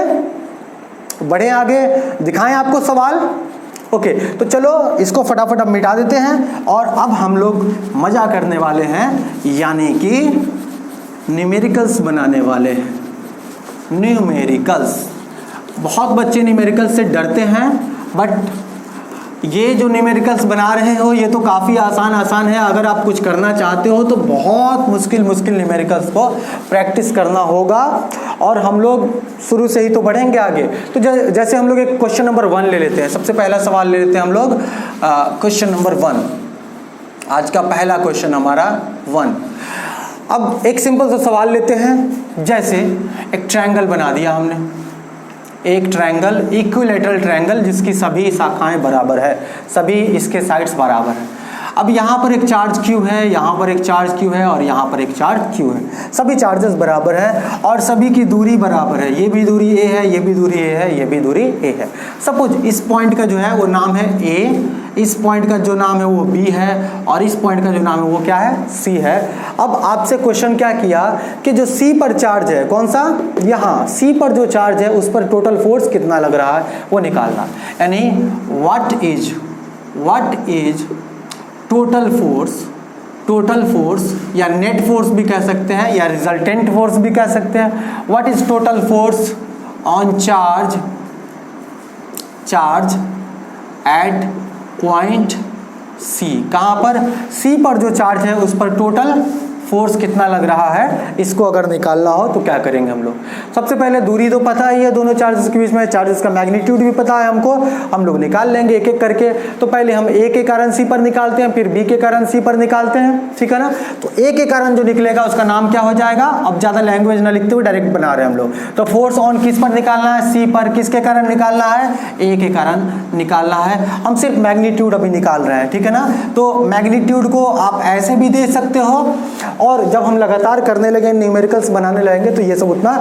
बढ़े आगे, दिखाएं आपको सवाल। ओके, तो चलो इसको फटाफट अब मिटा देते हैं और अब हम लोग मज़ा करने वाले हैं, यानी कि न्यूमेरिकल्स बनाने वाले हैं। न्यूमेरिकल्स, बहुत बच्चे न्यूमेरिकल्स से डरते हैं, बट ये जो न्यूमेरिकल्स बना रहे हो ये तो काफ़ी आसान है। अगर आप कुछ करना चाहते हो तो बहुत मुश्किल न्यूमेरिकल्स को प्रैक्टिस करना होगा और हम लोग शुरू से ही तो बढ़ेंगे आगे। तो जैसे हम लोग एक क्वेश्चन नंबर 1 ले लेते हैं। सबसे पहला सवाल ले लेते हैं हम लोग क्वेश्चन नंबर 1। आज का पहला क्वेश्चन हमारा 1। अब एक सिंपल सा सवाल लेते हैं। जैसे एक ट्रायंगल बना दिया हमने, एक ट्रायंगल, इक्विलैटरल ट्रायंगल जिसकी सभी शाखाएं बराबर है, सभी इसके साइड्स बराबर है। अब यहाँ पर एक चार्ज Q है, यहाँ पर एक चार्ज Q है और यहाँ पर एक चार्ज Q है। सभी चार्जेस बराबर है और सभी की दूरी बराबर है। ये भी दूरी A है, ये भी दूरी A है, ये भी दूरी A है। सपोज इस पॉइंट का जो है वो नाम है A, इस पॉइंट का जो नाम है वो B है और इस पॉइंट का जो नाम है वो क्या है, C है। अब आपसे क्वेश्चन क्या किया कि जो C पर चार्ज है, कौन सा, यहाँ C पर जो चार्ज है उस पर टोटल फोर्स कितना लग रहा है वो निकालना। यानी व्हाट इज टोटल फोर्स या नेट फोर्स भी कह सकते हैं या रिजल्टेंट फोर्स भी कह सकते हैं। What is total force on charge charge at point C. कहाँ पर? सी पर जो चार्ज है उस पर टोटल फोर्स कितना लग रहा है, इसको अगर निकालना हो तो क्या करेंगे हम लोग? सबसे पहले दूरी तो पता ही है दोनों चार्जेस के बीच में, चार्जेस का मैग्नीट्यूड भी पता है हमको, हम लोग निकाल लेंगे एक एक करके। तो पहले हम ए के कारण सी पर निकालते हैं, फिर बी के कारण सी पर निकालते हैं, ठीक है ना। तो ए के कारण जो निकलेगा उसका नाम क्या हो जाएगा? अब ज़्यादा लैंग्वेज ना लिखते हुए डायरेक्ट बना रहे हैं हम लोग। तो फोर्स ऑन किस पर निकालना है? सी पर। किसके कारण निकालना है? ए के कारण निकालना है। हम सिर्फ मैग्नीट्यूड अभी निकाल रहे हैं, ठीक है ना। तो मैग्नीट्यूड को आप ऐसे भी दे सकते हो, और जब हम लगातार करने लगे, न्यूमेरिकल्स बनाने लगेंगे, तो ये सब उतना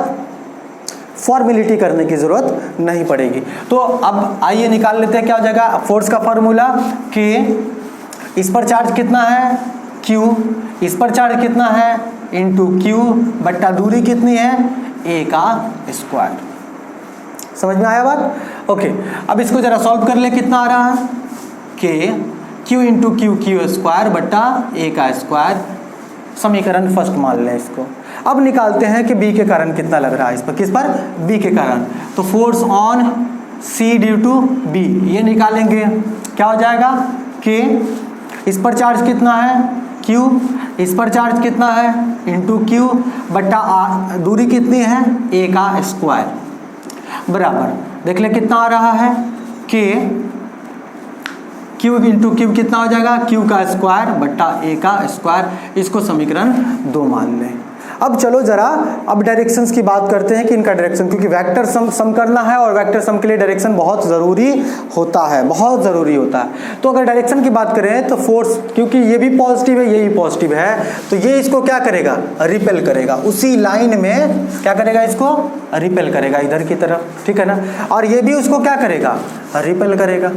फॉर्मेलिटी करने की जरूरत नहीं पड़ेगी। तो अब आइए निकाल लेते हैं क्या हो जाएगा। फोर्स का फॉर्मूला के, इस पर चार्ज कितना है? Q, इस पर चार्ज कितना है? इंटू Q बट्टा दूरी कितनी है? A का स्क्वायर। समझ में आया बात? ओके, अब इसको जरा सॉल्व कर ले। कितना आ रहा है? K Q into Q square बट्टा A का स्क्वायर। समीकरण फर्स्ट मान लें इसको। अब निकालते हैं कि बी के कारण कितना लग रहा है इस पर। किस पर? बी के कारण। तो force on C due to B, ये निकालेंगे। क्या हो जाएगा? के, इस पर चार्ज कितना है? क्यू, इस पर चार्ज कितना है? इंटू क्यू बट्टा दूरी कितनी है? ए का स्क्वायर बराबर, देख ले कितना आ रहा है? के क्यू इंटू क्यू कितना हो जाएगा? क्यू का स्क्वायर बट्टा ए का स्क्वायर। इसको समीकरण 2 मान लें। अब चलो जरा अब डायरेक्शंस की बात करते हैं कि इनका डायरेक्शन, क्योंकि वेक्टर सम करना है और वेक्टर सम के लिए डायरेक्शन बहुत ज़रूरी होता है, बहुत ज़रूरी होता है। तो अगर डायरेक्शन की बात करें तो फोर्स, क्योंकि ये भी पॉजिटिव है, ये भी पॉजिटिव है, तो ये इसको क्या करेगा? रिपेल करेगा। उसी लाइन में क्या करेगा? इसको रिपेल करेगा इधर की तरफ, ठीक है ना। और ये भी उसको क्या करेगा? रिपेल करेगा।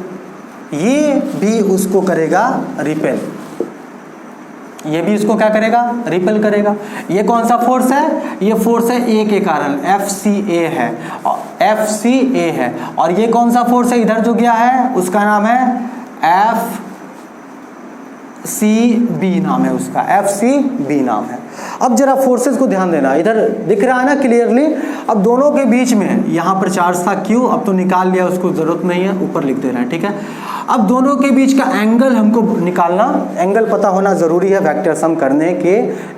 ये भी उसको करेगा रिपेल, ये भी इसको क्या करेगा? रिपेल करेगा। ये कौन सा फोर्स है? ये फोर्स है ए के कारण, FCA है, FCA है। और ये कौन सा फोर्स है इधर जो गया है? उसका नाम है FCB नाम है उसका, FCB नाम है। अब जरा फोर्सेस को ध्यान देना, इधर दिख रहा है ना क्लियरली। अब दोनों के बीच में यहाँ पर चार्ज था Q, अब तो निकाल लिया, उसको जरूरत नहीं है, ऊपर लिख दे रहे हैं, ठीक है। अब दोनों के बीच का एंगल हमको निकालना, एंगल पता होना जरूरी है वेक्टर सम करने के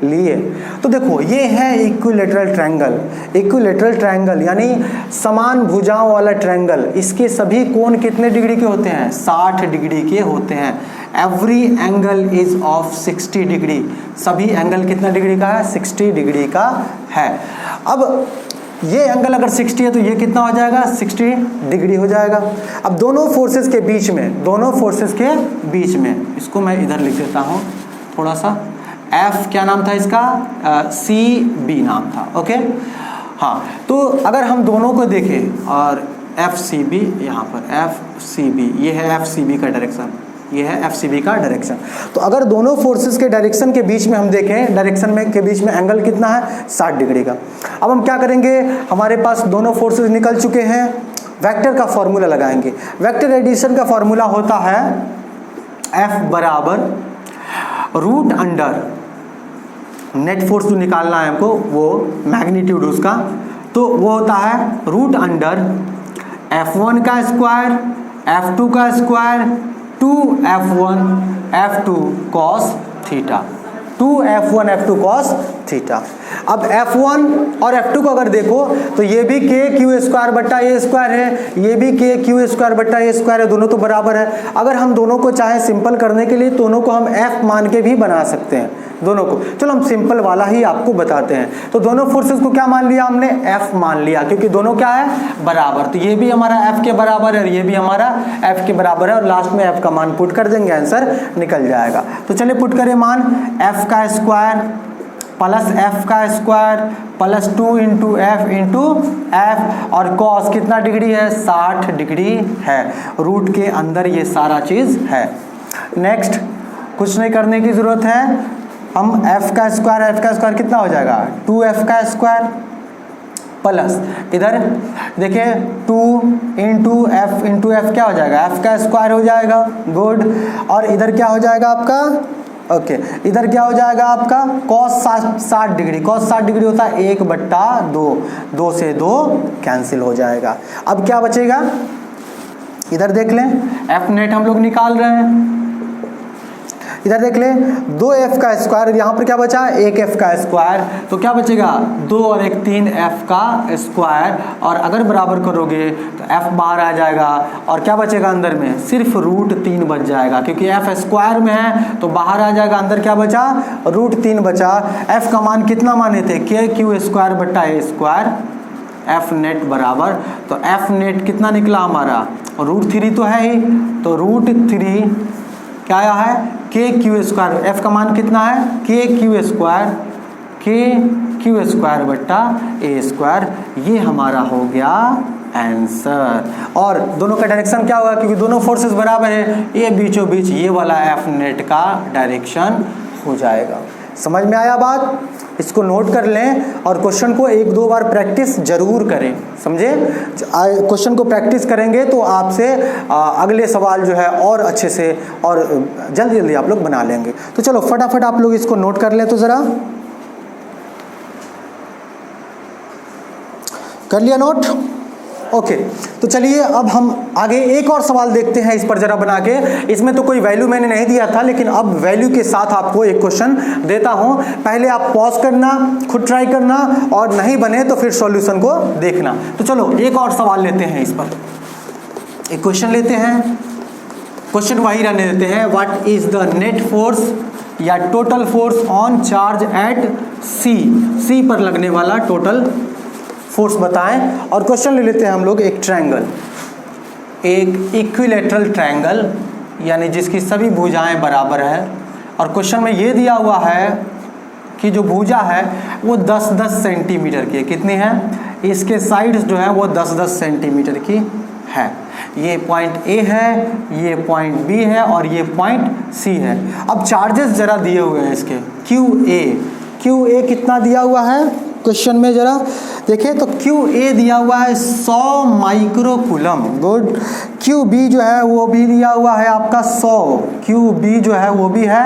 लिए। तो देखो ये है इक्विलेटरल ट्रायंगल। इक्विलेटरल ट्रायंगल यानी समान भुजाओं वाला ट्रायंगल, इसके सभी कोण कितने डिग्री के होते हैं? 60 डिग्री के होते हैं। Every angle is of 60 degree. सभी एंगल कितना डिग्री का है? 60 डिग्री का है। अब ये एंगल अगर 60 है तो ये कितना हो जाएगा? 60 डिग्री हो जाएगा। अब दोनों फोर्सेस के बीच में, दोनों फोर्सेस के बीच में, इसको मैं इधर लिख देता हूँ थोड़ा सा। F क्या नाम था इसका? CB नाम था, ओके। हाँ, तो अगर हम दोनों को देखें और FCB यहाँ पर FCB, ये है FCB का डायरेक्शन, ये है FCB का डायरेक्शन। तो अगर दोनों फोर्सेस के डायरेक्शन के बीच में हम देखें, डायरेक्शन में के बीच में एंगल कितना है? 60 डिग्री का। अब हम क्या करेंगे? हमारे पास दोनों फोर्सेस निकल चुके हैं, वेक्टर का फॉर्मूला लगाएंगे। वेक्टर एडिशन का फॉर्मूला होता है F बराबर रूट अंडर, नेट फोर्स जो निकालना है हमको वो मैग्नीट्यूड उसका, तो वो होता है रूट अंडर F1 का स्क्वायर F2 का square 2F1 F2 cos theta, 2F1 F2 cos theta. अब F1 और F2 को अगर देखो तो ये भी KQ स्क्वायर बट्टा A स्क्वायर है, ये भी KQ स्क्वायर बट्टा A स्क्वायर है, दोनों तो बराबर है। अगर हम दोनों को चाहे सिंपल करने के लिए दोनों को हम F मान के भी बना सकते हैं, दोनों को। चलो हम सिंपल वाला ही आपको बताते हैं। तो दोनों फोर्सेस को क्या मान लिया हमने? F मान लिया, क्योंकि दोनों क्या है? बराबर। तो ये भी हमारा F के बराबर है और ये भी हमारा F के बराबर है, और लास्ट में F का मान पुट कर देंगे, आंसर निकल जाएगा। तो चलिए पुट करें मान, F का स्क्वायर प्लस F का square plus 2 into F into F, और cos कितना डिग्री है? 60 डिग्री है। रूट के अंदर ये सारा चीज़ है। नेक्स्ट, कुछ नहीं करने की ज़रूरत है, हम F का स्क्वायर कितना हो जाएगा? 2F का स्क्वायर प्लस इधर देखिए 2 इंटू F क्या हो जाएगा? F का स्क्वायर हो जाएगा, गुड। और इधर क्या हो जाएगा आपका? ओके, इधर क्या हो जाएगा आपका? cos 60 डिग्री, cos 60 डिग्री होता है 1/2, 2 से 2 कैंसिल हो जाएगा। अब क्या बचेगा? इधर देख लें, एफ नेट हम लोग निकाल रहे हैं। इधर देख लें 2f का स्क्वायर, यहाँ पर क्या बचा 1f का स्क्वायर, तो क्या बचेगा 2 और 1 3f का स्क्वायर, और अगर बराबर करोगे तो f बाहर आ जाएगा और क्या बचेगा अंदर में, सिर्फ √3 बच जाएगा, क्योंकि f स्क्वायर में है तो बाहर आ जाएगा, अंदर क्या बचा √3 बचा। f का मान कितना माने थे, KQ स्क्वायर बट्टा a स्क्वायर, f नेट बराबर, तो f नेट कितना निकला हमारा √3 तो है ही, तो √3 क्या आया है KQ स्क्वायर, f का मान कितना है KQ स्क्वायर बट्टा a स्क्वायर, ये हमारा हो गया आंसर। और दोनों का डायरेक्शन क्या होगा, क्योंकि दोनों फोर्सेस बराबर है, ये बीचों बीच ये वाला f नेट का डायरेक्शन हो जाएगा। समझ में आया बात, इसको नोट कर लें और क्वेश्चन को 1-2 बार प्रैक्टिस जरूर करें, समझे। क्वेश्चन को प्रैक्टिस करेंगे तो आपसे अगले सवाल जो है और अच्छे से और जल्दी जल्दी आप लोग बना लेंगे। तो चलो फटाफट आप लोग इसको नोट कर लें, तो ज़रा कर लिया नोट, ओके। तो चलिए अब हम आगे एक और सवाल देखते हैं इस पर जरा बना के। इसमें तो कोई वैल्यू मैंने नहीं दिया था, लेकिन अब वैल्यू के साथ आपको एक क्वेश्चन देता हूं। पहले आप पॉज करना, खुद ट्राई करना, और नहीं बने तो फिर सॉल्यूशन को देखना। तो चलो एक और सवाल लेते हैं, इस पर एक क्वेश्चन लेते हैं। क्वेश्चन वही रहने देते हैं, what is the net force या total force on charge at C पर लगने वाला टोटल फोर्स बताएं। और क्वेश्चन ले लेते हैं हम लोग एक ट्रायंगल, एक इक्विलैटरल ट्रायंगल, यानी जिसकी सभी भुजाएं बराबर है। और क्वेश्चन में ये दिया हुआ है कि जो भुजा है वो 10-10 सेंटीमीटर की है। कितनी है, इसके साइड्स जो है वो 10-10 सेंटीमीटर की है। ये पॉइंट ए है, ये पॉइंट बी है और ये पॉइंट सी है। अब चार्जेस जरा दिए हुए हैं इसके, क्यू ए कितना दिया हुआ है क्वेश्चन में, जरा देखें तो QA दिया हुआ है 100 माइक्रोकूलम, गुड। QB जो है वो भी दिया हुआ है आपका 100, QB जो है वो भी है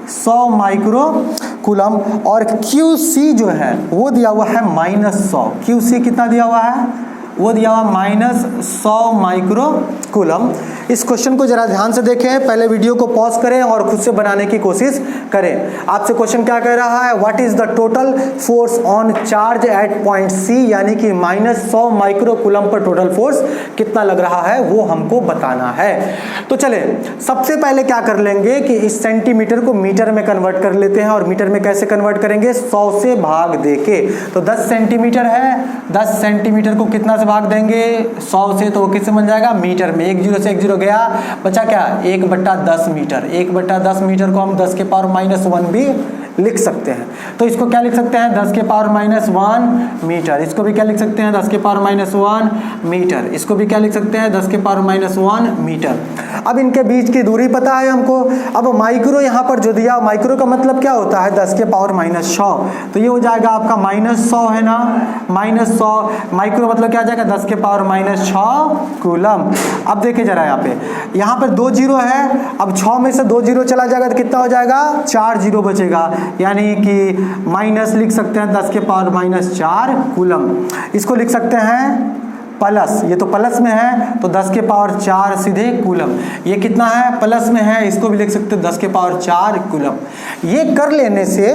100 माइक्रोकूलम, और QC जो है वो दिया हुआ है -100। QC कितना दिया हुआ है, वो दिया हुआ -100 माइक्रोकूलम। इस क्वेश्चन को जरा ध्यान से देखें, पहले वीडियो को पॉज करें और खुद से बनाने की कोशिश करें। आपसे क्वेश्चन क्या कह रहा है, what is the total force on charge at point C, यानी कि -100 माइक्रोकूलम पर टोटल फोर्स कितना लग रहा है वो हमको बताना है। तो चले सबसे पहले क्या कर लेंगे कि इस सेंटीमीटर को मीटर में कन्वर्ट कर लेते हैं। और मीटर में कैसे कन्वर्ट करेंगे, 100 से भाग देके। तो 10 सेंटीमीटर है, 10 सेंटीमीटर को कितना भाग देंगे 100 से, तो वो किससे बन जाएगा मीटर में। 1 0 से 1 0 गया, बचा क्या 1/10 मीटर। 1/10 मीटर को हम 10 के पावर -1 भी लिख सकते हैं। तो इसको क्या लिख सकते हैं 10 के पावर -1 मीटर। इसको भी क्या लिख सकते हैं 10 के पावर -1 मीटर। इसको भी क्या लिख सकते हैं 10 के पावर -1 मीटर। अब इनके बीच की दूरी पता है हमको। अब माइक्रो यहाँ पर जो दिया, माइक्रो का मतलब क्या होता है 10 के पावर -100, तो ये हो जाएगा आपका -100 है ना, -100 माइक्रो मतलब क्या आ जाएगा 10 के पावर -6 कूलम। अब देखिए जरा यहाँ पर 2 0 है, अब 6 में से 2 0 चला जाएगा तो कितना हो जाएगा 4 0 बचेगा, यानी कि माइनस लिख सकते हैं 10 के पावर -4 कूलम। इसको लिख सकते हैं प्लस, ये तो प्लस में है तो 10 के पावर 4 सीधे कूलम। ये कितना है प्लस में है, इसको भी लिख सकते हैं 10 के पावर 4 कूलम। ये कर लेने से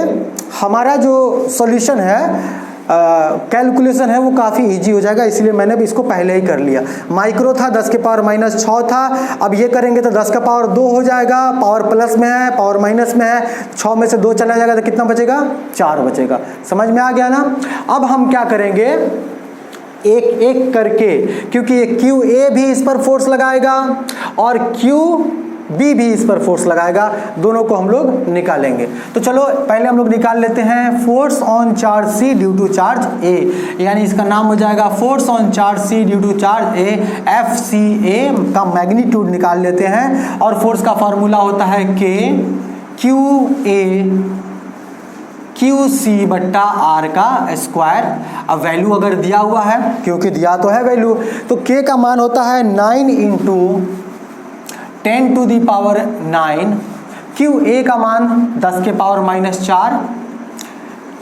हमारा जो सॉल्यूशन है कैलकुलेशन है वो काफ़ी इजी हो जाएगा, इसलिए मैंने भी इसको पहले ही कर लिया। माइक्रो था 10 के पावर -6 था, अब ये करेंगे तो 10 का पावर 2 हो जाएगा, पावर प्लस में है पावर माइनस में है, 6 में से 2 चला जाएगा तो कितना बचेगा 4 बचेगा। समझ में आ गया ना। अब हम क्या करेंगे एक एक करके, क्योंकि ये QA भी इस पर फोर्स लगाएगा और QB भी इस पर फोर्स लगाएगा, दोनों को हम लोग निकालेंगे। तो चलो पहले हम लोग निकाल लेते हैं force on charge C due to charge A, यानी इसका नाम हो जाएगा force on charge C due to charge A। FCA का मैग्नीट्यूड निकाल लेते हैं और फोर्स का फॉर्मूला होता है QC बट्टा R का स्क्वायर। अब वैल्यू अगर दिया हुआ है, क्योंकि दिया तो है वैल्यू, तो K का मान होता है 9 × 10⁹। QA का मान 10 के पावर -4,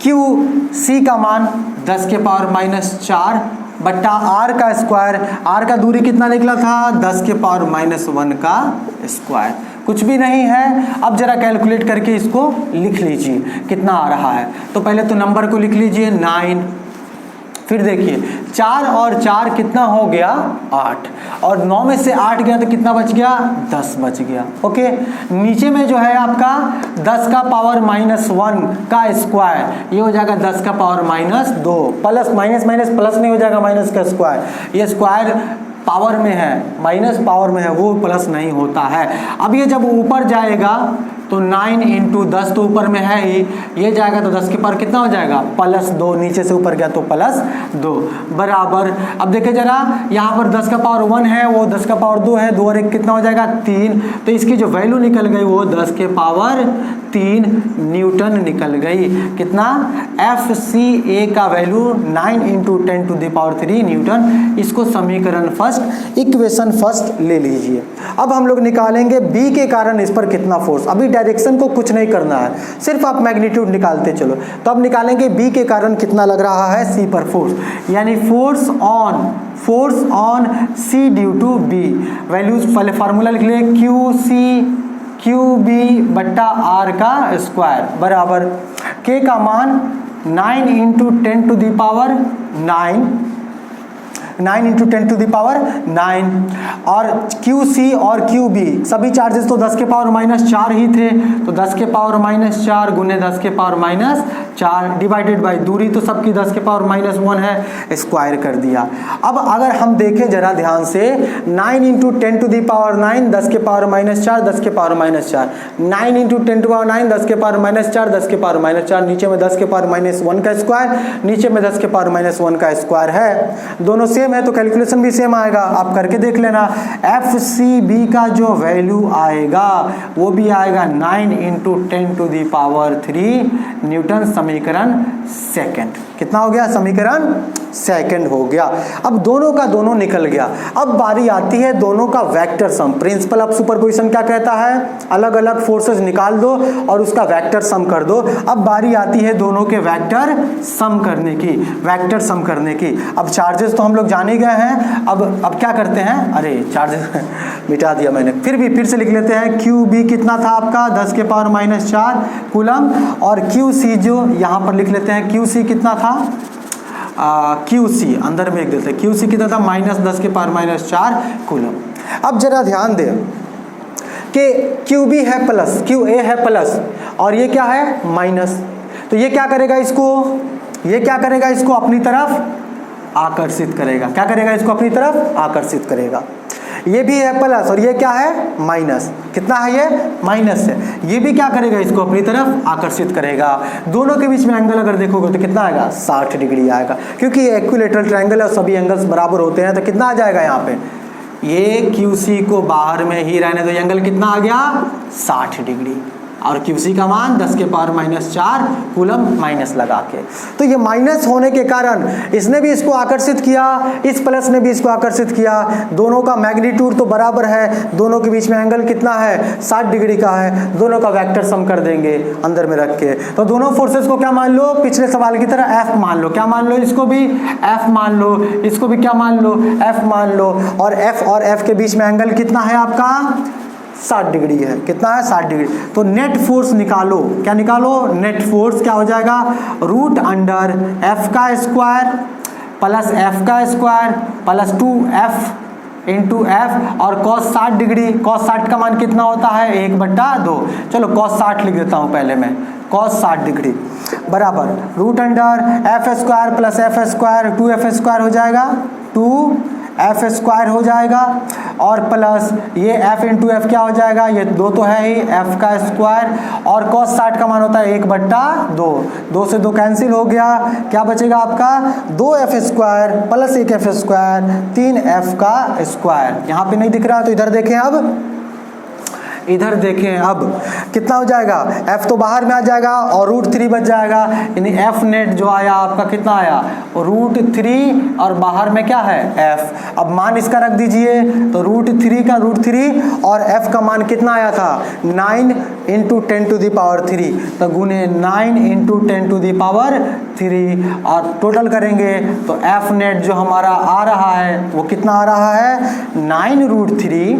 QC का मान 10 के पावर -4 बट्टा आर का स्क्वायर। आर का दूरी कितना निकला था? 10 के पावर -1 का स्क्वायर। कुछ भी नहीं है। अब जरा कैलकुलेट करके इसको लिख लीजिए कितना आ रहा है। तो पहले तो नंबर को लिख लीजिए 9, फिर देखिए 4 और 4 कितना हो गया? 8, और 9 में से 8 गया तो कितना बच गया? 10 बच गया। ओके, नीचे में जो है आपका 10 का पावर -1 का स्क्वायर, ये हो जाएगा 10 का power -2, plus minus minus plus नहीं हो जाएगा माइनस का स्क्वायर। ये स्क्वायर पावर में है, माइनस पावर में है, वो प्लस नहीं होता है। अब ये जब ऊपर जाएगा तो 9 × 10 तो ऊपर में है ही, ये जाएगा तो 10 के पावर कितना हो जाएगा? +2, नीचे से ऊपर गया तो +2 बराबर। अब देखिए जरा, यहाँ पर 10 का पावर 1 है, वो 10 का पावर 2 है, 2 और 1 कितना हो जाएगा? 3। तो इसकी जो वैल्यू निकल गई वो 10 के पावर 3 न्यूटन निकल गई। कितना? FCA का वैल्यू 9 × 10⁻³ न्यूटन। इसको समीकरण फर्स्ट, इक्वेशन फर्स्ट ले लीजिए। अब हम लोग निकालेंगे B के कारण इस पर कितना फोर्स। अभी डायरेक्शन को कुछ नहीं करना है, सिर्फ आप मैग्नीट्यूड निकालते चलो। तो अब निकालेंगे B के कारण कितना लग रहा है C पर फोर्स, यानी force on C due to B। Values पहले फार्मूला लिख ले, QB बट्टा R का स्क्वायर बराबर K का मान 9 × 10⁻9 और QC और QB सभी चार्जेस तो 10 के पावर -4 ही थे, तो 10 के पावर -4 गुने 10 के पावर -4 डिवाइडेड बाय दूरी तो सबकी 10 के पावर -1 है, स्क्वायर कर दिया। अब अगर हम देखें जरा ध्यान से, 9 × 10⁻9 10 के पावर -4 10 के पावर -4, 9 × 10⁻9 10 के पावर -4 10 के पावर -4, नीचे में 10 के पावर -1 का स्क्वायर, नीचे में 10 के पावर -1 का स्क्वायर है, दोनों सेम है तो कैलकुलेशन भी सेम आएगा। आप करके देख लेना। FCB का जो वैल्यू आएगा वो भी आएगा 9 × 10⁻³ न्यूटन। समीकरण सेकंड कितना हो गया? समीकरण सेकंड हो गया। अब दोनों का दोनों निकल गया। अब बारी आती है दोनों का vector sum. Principle of superposition क्या कहता है? अलग अलग फोर्सेस निकाल दो और उसका वेक्टर सम कर दो। अब बारी आती है दोनों के वेक्टर सम करने की, अब चार्जेस तो हम लोग जान ही गए हैं। अब क्या करते हैं? अरे चार्जेस मिटा दिया मैंने, फिर से लिख लेते हैं। QB कितना था आपका? 10 के पावर -4 कूलम, और QC जो यहाँ पर लिख लेते हैं, QC कितना था? QC अंदर में लिख देते हैं, QC कितना था? -10 के पावर -4 कूलम। अब जरा ध्यान दें कि QB है प्लस, QA है प्लस, और ये क्या है? माइनस। तो ये क्या करेगा इसको अपनी तरफ आकर्षित करेगा। क्या करेगा? इसको अपनी तरफ आकर्षित करेगा। ये भी है प्लस और ये क्या है? माइनस। कितना है? ये माइनस है। ये भी क्या करेगा? इसको अपनी तरफ आकर्षित करेगा। दोनों के बीच में एंगल अगर देखोगे तो कितना आएगा? 60 डिग्री आएगा, क्योंकि ये इक्विलैटरल ट्रायंगल है, सभी एंगल्स बराबर होते हैं। तो कितना आ जाएगा यहाँ पे? ये QC को बाहर में ही रहने दो, एंगल कितना आ गया? 60 डिग्री, और QC का मान 10 के पावर -4 कूलम माइनस लगा के। तो ये माइनस होने के कारण इसने भी इसको आकर्षित किया, इस प्लस ने भी इसको आकर्षित किया। दोनों का मैग्नीट्यूड तो बराबर है, दोनों के बीच में एंगल कितना है? 60 डिग्री का है। दोनों का वेक्टर सम कर देंगे अंदर में रख के। तो दोनों फोर्सेस को क्या मान लो? पिछले सवाल की तरह F मान लो। क्या मान लो? इसको भी F मान लो, इसको भी क्या मान लो? F मान लो। और F के बीच में एंगल कितना है आपका? 60 डिग्री है। कितना है? 60 डिग्री। तो नेट फोर्स निकालो। क्या निकालो? नेट फोर्स क्या हो जाएगा? √F का स्क्वायर प्लस F का स्क्वायर प्लस 2F × F और cos 60 डिग्री। cos 60 का मान कितना होता है? 1/2। चलो cos 60 लिख देता हूँ पहले मैं, cos 60 डिग्री बराबर √F² प्लस F² 2F² हो जाएगा, 2F² हो जाएगा, और प्लस ये F × F क्या हो जाएगा? ये 2 तो है ही, F का स्क्वायर, और cos 60 का मान होता है 1/2। 2 से 2 कैंसिल हो गया। क्या बचेगा आपका? 2F² प्लस 1F², 3F का स्क्वायर। यहाँ पे नहीं दिख रहा तो इधर देखें। अब इधर देखें, अब कितना हो जाएगा? F तो बाहर में आ जाएगा और √3 बच जाएगा, यानी F नेट जो आया आपका कितना आया? √3, और बाहर में क्या है? F। अब मान इसका रख दीजिए, तो √3 का √3 और F का मान कितना आया था? 9 × 10⁻3, तो गुने 9 × 3 और टोटल करेंगे तो एफ नेट जो हमारा आ रहा है वो कितना आ रहा है 9√3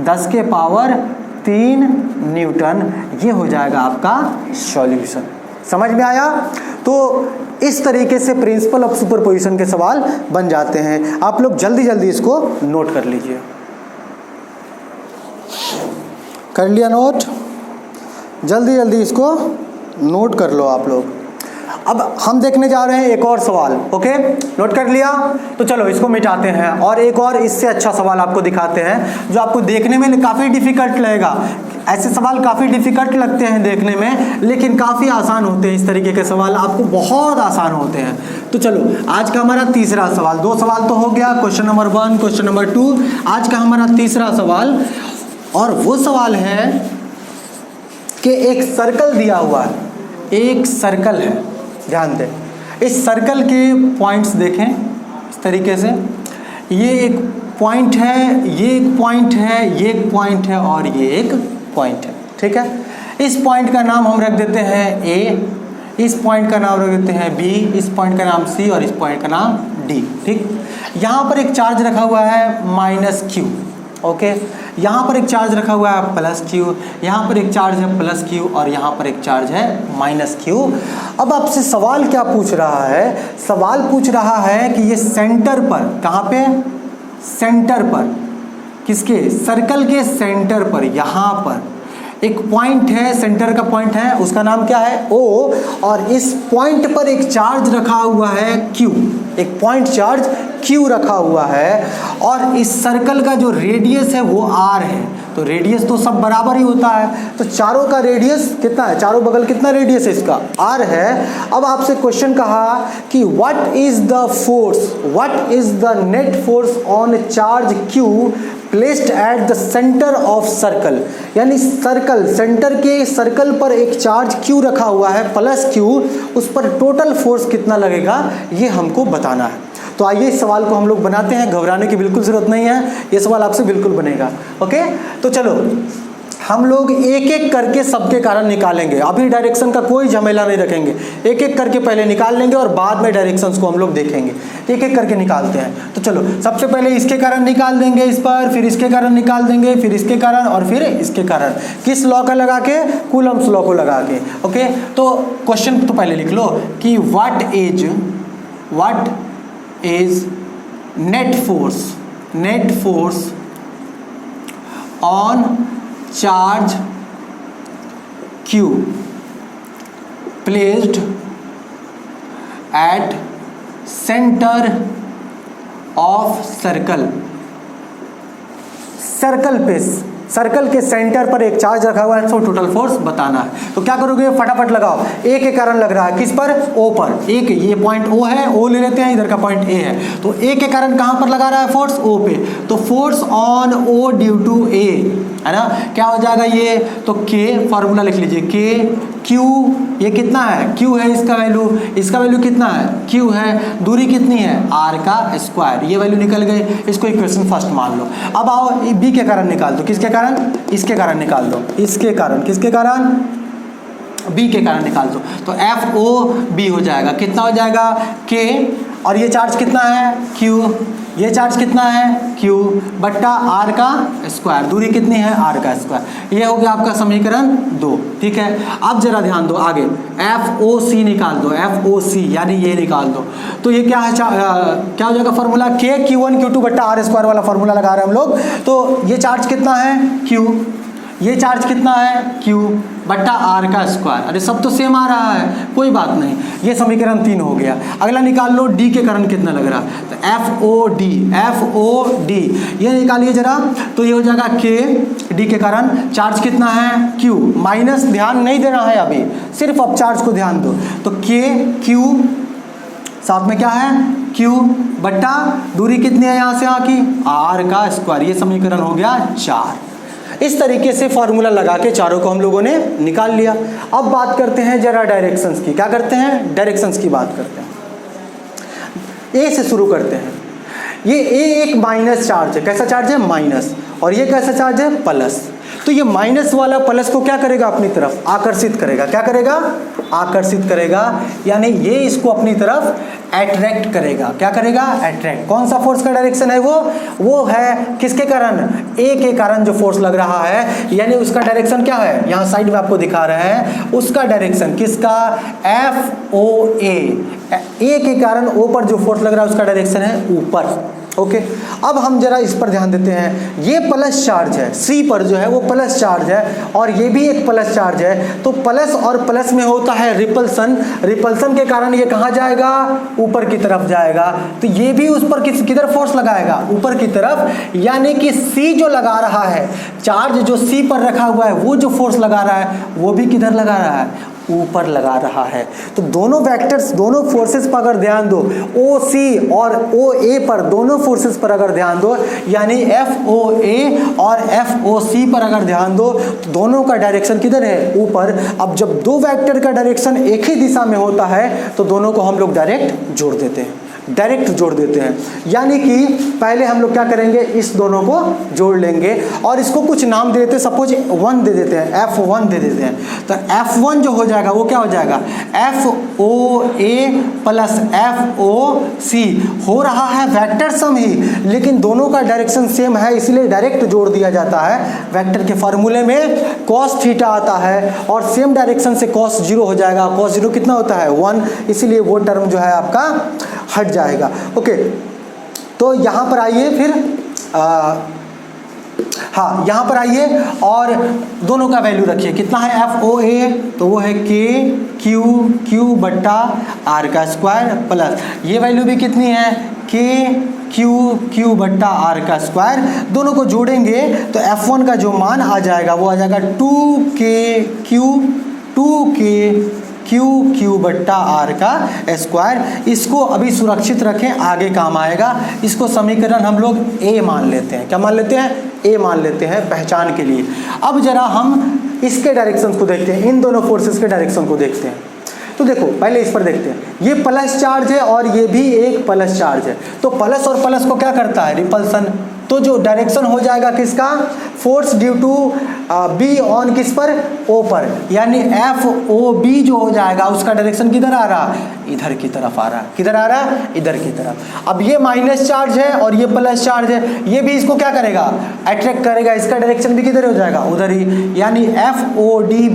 10 के पावर 3 न्यूटन। ये हो जाएगा आपका सॉल्यूशन। समझ में आया? तो इस तरीके से प्रिंसिपल ऑफ सुपरपोजिशन के सवाल बन जाते हैं। आप लोग जल्दी जल्दी इसको नोट कर लीजिए। कर लिया नोट? जल्दी जल्दी इसको नोट कर लो आप लोग। अब हम देखने जा रहे हैं एक और सवाल। ओके, नोट कर लिया? तो चलो इसको मिटाते हैं और एक और इससे अच्छा सवाल आपको दिखाते हैं जो आपको देखने में काफ़ी डिफिकल्ट लगेगा। ऐसे सवाल काफ़ी डिफिकल्ट लगते हैं देखने में, लेकिन काफ़ी आसान होते हैं। इस तरीके के सवाल आपको बहुत आसान होते हैं। तो चलो आज का हमारा तीसरा सवाल, 2 सवाल तो हो गया, क्वेश्चन नंबर 1, क्वेश्चन नंबर 2। आज का हमारा तीसरा सवाल, और वो सवाल है कि एक सर्कल दिया हुआ है, एक सर्कल है, ध्यान दें। इस सर्कल के पॉइंट्स देखें इस तरीके से। ये एक पॉइंट है, ये एक पॉइंट है, ये एक पॉइंट है और ये एक पॉइंट है। ठीक है, इस पॉइंट का नाम हम रख देते हैं ए, इस पॉइंट का नाम रख देते हैं बी, इस पॉइंट का नाम सी और इस पॉइंट का नाम डी। ठीक, यहाँ पर एक चार्ज रखा हुआ है -q। ओके, यहाँ पर एक चार्ज रखा हुआ है +q, यहाँ पर एक चार्ज है +q और यहाँ पर एक चार्ज है -q। अब आपसे सवाल क्या पूछ रहा है? सवाल पूछ रहा है कि ये सेंटर पर, कहाँ पे? सेंटर पर, किसके? सर्कल के सेंटर पर, यहाँ पर एक पॉइंट है, सेंटर का पॉइंट है, उसका नाम क्या है? O, और इस पॉइंट पर एक चार्ज रखा हुआ है Q, एक पॉइंट चार्ज Q रखा हुआ है और इस सर्कल का जो रेडियस है वो R है। तो रेडियस तो सब बराबर ही होता है, तो चारों का रेडियस कितना है? चारों बगल कितना रेडियस है इसका? R है। अब आपसे क्वेश्चन कहा कि what is the force, what is the net force on charge Q placed at the centre of circle. यानी सर्कल, सेंटर के सर्कल पर एक चार्ज Q रखा हुआ है +q, उस पर टोटल फोर्स कितना लगेगा ये हमको बताना है। तो आइए इस सवाल को हम लोग बनाते हैं, घबराने की बिल्कुल ज़रूरत नहीं है, ये सवाल आपसे बिल्कुल बनेगा। ओके, तो चलो हम लोग एक एक करके सबके कारण निकालेंगे। अभी डायरेक्शन का कोई झमेला नहीं रखेंगे, एक एक करके पहले निकाल लेंगे और बाद में डायरेक्शंस को हम लोग देखेंगे। एक एक करके निकालते हैं। तो चलो सबसे पहले इसके कारण निकाल देंगे इस पर, फिर इसके कारण निकाल देंगे, फिर इसके कारण और फिर इसके कारण। किस लॉ का लगा के? कूलम्स लॉ को लगा के। ओके, तो क्वेश्चन तो पहले लिख लो कि what is net force on charge Q placed at center of circle। Circle पे, सर्कल के सेंटर पर एक चार्ज रखा हुआ है, तो टोटल फोर्स बताना है। तो क्या करोगे? फटाफट लगाओ। ए के कारण लग रहा है, किस पर? O पर। एक ये पॉइंट O है, O ले लेते हैं, इधर का पॉइंट A है, तो A के कारण कहाँ पर लगा रहा है फोर्स? O पे। तो force on O due to A, है ना? क्या हो जाएगा ये? तो K, फॉर्मूला लिख लीजिए, K Q, ये कितना है? Q है इसका वैल्यू, इसका वैल्यू कितना है? Q है। दूरी कितनी है? R का स्क्वायर। ये वैल्यू निकल गई, इसको इक्वेशन फर्स्ट मान लो। अब आओ B के कारण निकाल दो। किसके कारण? इसके कारण निकाल दो। इसके कारण, किसके कारण? B के कारण निकाल दो। तो FOB हो जाएगा, कितना हो जाएगा? K, और ये चार्ज कितना है? Q, ये चार्ज कितना है? Q बट्टा R का स्क्वायर। दूरी कितनी है? R का स्क्वायर। ये हो गया आपका समीकरण 2। ठीक है, अब जरा ध्यान दो आगे, FOC निकाल दो, FOC यानी ये निकाल दो। तो ये क्या है? क्या हो जाएगा फॉर्मूला? K Q1 Q2 बट्टा R स्क्वायर वाला फॉर्मूला लगा रहे हैं हम लोग। तो ये चार्ज कितना है? Q, ये चार्ज कितना है? Q बट्टा R का स्क्वायर। अरे सब तो सेम आ रहा है, कोई बात नहीं। ये समीकरण 3 हो गया। अगला निकाल लो, D के कारण कितना लग रहा है? तो FOD ये निकालिए जरा। तो ये हो जाएगा K, D के कारण चार्ज कितना है? Q, माइनस ध्यान नहीं देना है अभी, सिर्फ अब चार्ज को ध्यान दो। तो K Q, साथ में क्या है? Q बट्टा दूरी कितनी है यहाँ से यहाँ की? R का स्क्वायर। ये समीकरण हो गया 4। इस तरीके से फॉर्मूला लगा के चारों को हम लोगों ने निकाल लिया। अब बात करते हैं जरा डायरेक्शंस की। क्या करते हैं? डायरेक्शंस की बात करते हैं। ए से शुरू करते हैं। ये ए एक माइनस चार्ज है। कैसा चार्ज है? माइनस। और ये कैसा चार्ज है? प्लस। तो ये माइनस वाला प्लस को क्या करेगा, अपनी तरफ आकर्षित करेगा। क्या करेगा, आकर्षित करेगा, यानी ये इसको अपनी तरफ अट्रैक्ट करेगा। क्या करेगा, अट्रैक्ट। कौन सा फोर्स का डायरेक्शन है वो है किसके कारण, ए के कारण जो फोर्स लग रहा है, यानी उसका डायरेक्शन क्या है, यहाँ साइड में आपको दिखा रहे हैं उसका डायरेक्शन किसका, एफ ओ ए के कारण ओ पर जो फोर्स लग रहा है उसका डायरेक्शन है ऊपर। ओके, अब हम जरा इस पर ध्यान देते हैं। ये प्लस चार्ज है, सी पर जो है वो प्लस चार्ज है और ये भी एक प्लस चार्ज है। तो प्लस और प्लस में होता है रिपल्सन, रिपल्सन के कारण ये कहाँ जाएगा, ऊपर की तरफ जाएगा। तो ये भी उस पर किधर फोर्स लगाएगा, ऊपर की तरफ। यानी कि सी जो लगा रहा है, चार्ज जो सी पर रखा हुआ है, वो जो फोर्स लगा रहा है वो भी किधर लगा रहा है, ऊपर लगा रहा है। तो दोनों वेक्टर्स, दोनों फोर्सेस पर अगर ध्यान दो, ओ सी और ओ ए पर, दोनों फोर्सेस पर अगर ध्यान दो, यानी एफ ओ ए और एफ ओ सी पर अगर ध्यान दो, तो दोनों का डायरेक्शन किधर है, ऊपर। अब जब दो वेक्टर का डायरेक्शन एक ही दिशा में होता है तो दोनों को हम लोग डायरेक्ट जोड़ देते हैं, डायरेक्ट जोड़ देते हैं। यानी कि पहले हम लोग क्या करेंगे, इस दोनों को जोड़ लेंगे और इसको कुछ नाम दे देते हैं, सपोज 1 दे देते हैं, F1 दे देते हैं। तो F1 जो हो जाएगा वो क्या हो जाएगा, FOA प्लस FOC। हो रहा है वेक्टर सम ही, लेकिन दोनों का डायरेक्शन सेम है, इसलिए डायरेक्ट जोड़ दिया जाता है। वेक्टर के फॉर्मूले में cos थीटा आता है और सेम डायरेक्शन से cos 0 हो जाएगा। cos 0 कितना होता है, 1, इसीलिए वो टर्म जो है आपका हट जाएगा। ओके, तो यहाँ पर आइए फिर हाँ, यहाँ पर आइए और दोनों का वैल्यू रखिए। कितना है FOA, तो वो है KQ बट्टा R का स्क्वायर प्लस ये वैल्यू भी कितनी है, KQ बट्टा R का स्क्वायर। दोनों को जोड़ेंगे तो F1 का जो मान आ जाएगा वो आ जाएगा 2KQ बट्टा R का स्क्वायर। इसको अभी सुरक्षित रखें, आगे काम आएगा। इसको समीकरण हम लोग A मान लेते हैं। क्या मान लेते हैं, A मान लेते हैं पहचान के लिए। अब जरा हम इसके डायरेक्शन को देखते हैं, इन दोनों फोर्सेस के डायरेक्शन को देखते हैं। तो देखो पहले इस पर देखते हैं, ये प्लस चार्ज है और ये भी एक प्लस चार्ज है। तो प्लस और प्लस को क्या करता है, रिपल्सन। तो जो डायरेक्शन हो जाएगा किसका, force due to B on किस पर, ओ पर, यानी FOB जो हो जाएगा उसका डायरेक्शन किधर आ रहा है, इधर की तरफ आ रहा है। किधर आ रहा है, इधर की तरफ। अब ये माइनस चार्ज है और ये प्लस चार्ज है, ये भी इसको क्या करेगा, अट्रैक्ट करेगा। इसका डायरेक्शन भी किधर हो जाएगा, उधर ही, यानी FOD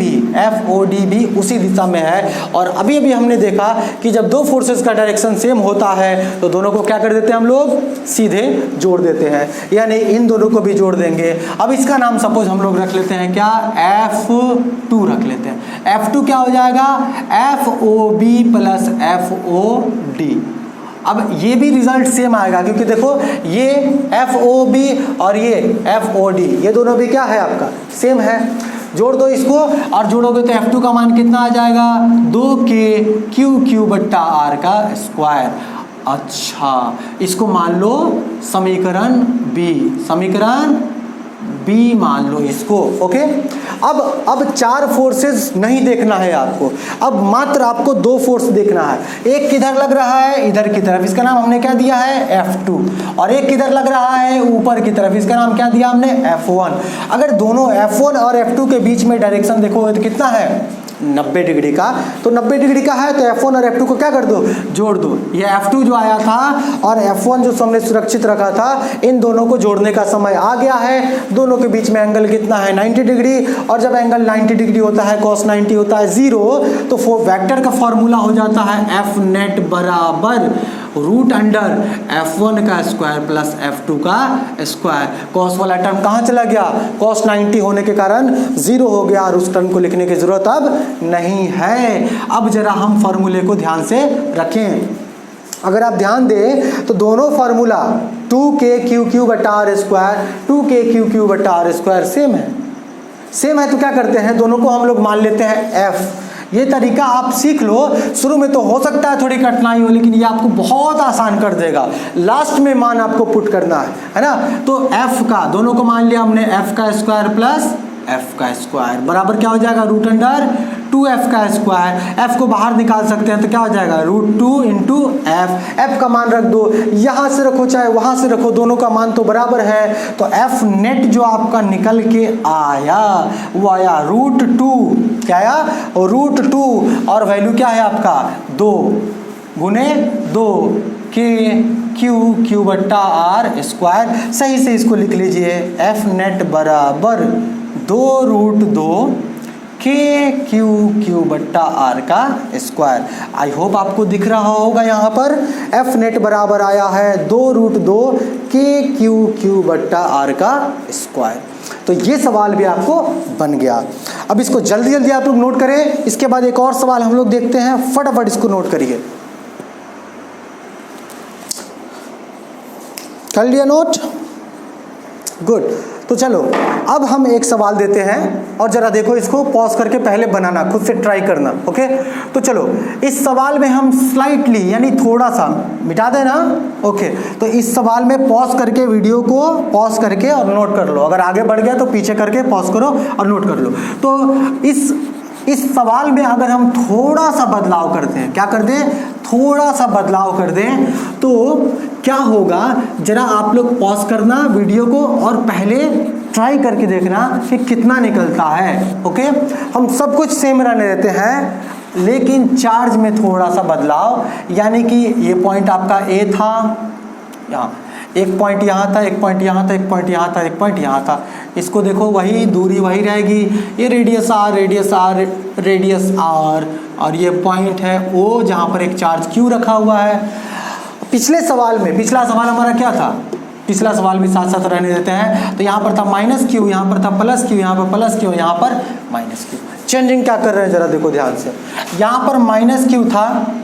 भी उसी दिशा में है। और अभी अभी हमने देखा कि जब दो फोर्सेस का डायरेक्शन सेम होता है तो दोनों को क्या कर देते हैं हम लोग, सीधे जोड़ देते हैं, यानी इन दोनों को भी जोड़ देंगे। अब इसका नाम सपोज हम लोग रख लेते हैं क्या, F2 रख लेते हैं। F2 क्या हो जाएगा, FOB प्लस FOD। अब ये भी रिजल्ट सेम आएगा, क्योंकि देखो ये FOB और ये FOD, ये दोनों भी क्या है आपका, सेम है। जोड़ दो इसको और जोड़ोगे तो F2 का मान कितना आ जाएगा, 2KQ बट्टा R का स्क्वायर। अच्छा, इसको मान लो समीकरण बी मान लो इसको। ओके, अब 4 फोर्सेस नहीं देखना है आपको, अब मात्र आपको 2 फोर्स देखना है। एक किधर लग रहा है, इधर की तरफ, इसका नाम हमने क्या दिया है, F2। और एक किधर लग रहा है, ऊपर की तरफ, इसका नाम क्या दिया हमने, F1। अगर दोनों F1 और F2 के बीच में डायरेक्शन देखो तो कितना है, 90 डिग्री का। तो 90 डिग्री का है तो F1 और F2 को क्या कर दो, जोड़ दो। ये F2 जो आया था और F1 जो हमने सुरक्षित रखा था, इन दोनों को जोड़ने का समय आ गया है। दोनों के बीच में एंगल कितना है, 90 डिग्री। और जब एंगल 90 डिग्री होता है, cos 90 होता है 0, तो वेक्टर का फॉर्मूला हो जाता है F नेट बराबर रूट अंडर F1 का स्क्वायर प्लस F2 का स्क्वायर। cos वाला टर्म कहाँ चला गया, cos 90 होने के कारण 0 हो गया और उस टर्म को लिखने की जरूरत अब नहीं है। अब जरा हम फॉर्मूले को ध्यान से रखें। अगर आप ध्यान दें तो दोनों फार्मूला 2KQ बटा R स्क्वायर, 2KQ बटा R स्क्वायर सेम है। तो क्या करते हैं, दोनों को हम लोग मान लेते हैं F। ये तरीका आप सीख लो। शुरू में तो हो सकता है थोड़ी कठिनाई हो, लेकिन ये आपको बहुत आसान कर देगा। लास्ट में मान आपको पुट करना है ना। तो F का, दोनों को मान लिया हमने, F का स्क्वायर प्लस F का स्क्वायर बराबर क्या हो जाएगा, रूट अंडर 2f का स्क्वायर, f को बाहर निकाल सकते हैं तो क्या हो जाएगा √2 इंटू f का मान रख दो, यहाँ से रखो चाहे वहाँ से रखो, दोनों का मान तो बराबर है। तो f नेट जो आपका निकल के आया वो आया √2, क्या आया √2, और वैल्यू क्या है आपका 2 गुने 2 क्यू बट्टा आर स्क्वायर। सही से इसको लिख लीजिए, एफ नेट बराबर 2√2 क्यू बट्टा आर का स्क्वायर। आई होप आपको दिख रहा होगा यहाँ पर एफ नेट बराबर आया है 2√2 क्यू बट्टा आर का स्क्वायर। तो ये सवाल भी आपको बन गया। अब इसको जल्दी जल्दी आप लोग नोट करें, इसके बाद एक और सवाल हम लोग देखते हैं, फटाफट इसको नोट करिए। कर लिया नोट? गुड। तो चलो अब हम एक सवाल देते हैं और जरा देखो, इसको पॉज करके पहले बनाना, खुद से ट्राई करना। ओके, तो चलो इस सवाल में हम स्लाइटली यानी थोड़ा सा मिटा देना। ओके, तो इस सवाल में पॉज करके वीडियो को पॉज करके और नोट कर लो, अगर आगे बढ़ गया तो पीछे करके पॉज करो और नोट कर लो। तो इस सवाल में अगर हम थोड़ा सा बदलाव करते हैं, क्या कर दें, थोड़ा सा बदलाव कर दें, तो क्या होगा, जरा आप लोग पॉज करना वीडियो को और पहले ट्राई करके देखना कि कितना निकलता है। ओके, हम सब कुछ सेम रहने देते हैं लेकिन चार्ज में थोड़ा सा बदलाव, यानी कि ये पॉइंट आपका ए था, यहाँ एक पॉइंट यहाँ था, एक पॉइंट यहाँ था, एक पॉइंट यहाँ था, एक पॉइंट यहाँ था, इसको देखो वही दूरी वही रहेगी, ये radius R radius R radius R, और ये पॉइंट है ओ जहाँ पर एक चार्ज क्यू रखा हुआ है। पिछले सवाल में, पिछला सवाल हमारा क्या था, पिछला सवाल भी साथ साथ रहने देते हैं, तो यहाँ पर था -q, यहाँ पर था +q, यहाँ पर +q, यहाँ पर -q। चेंजिंग क्या कर रहे हैं जरा देखो ध्यान से, यहाँ पर -q था,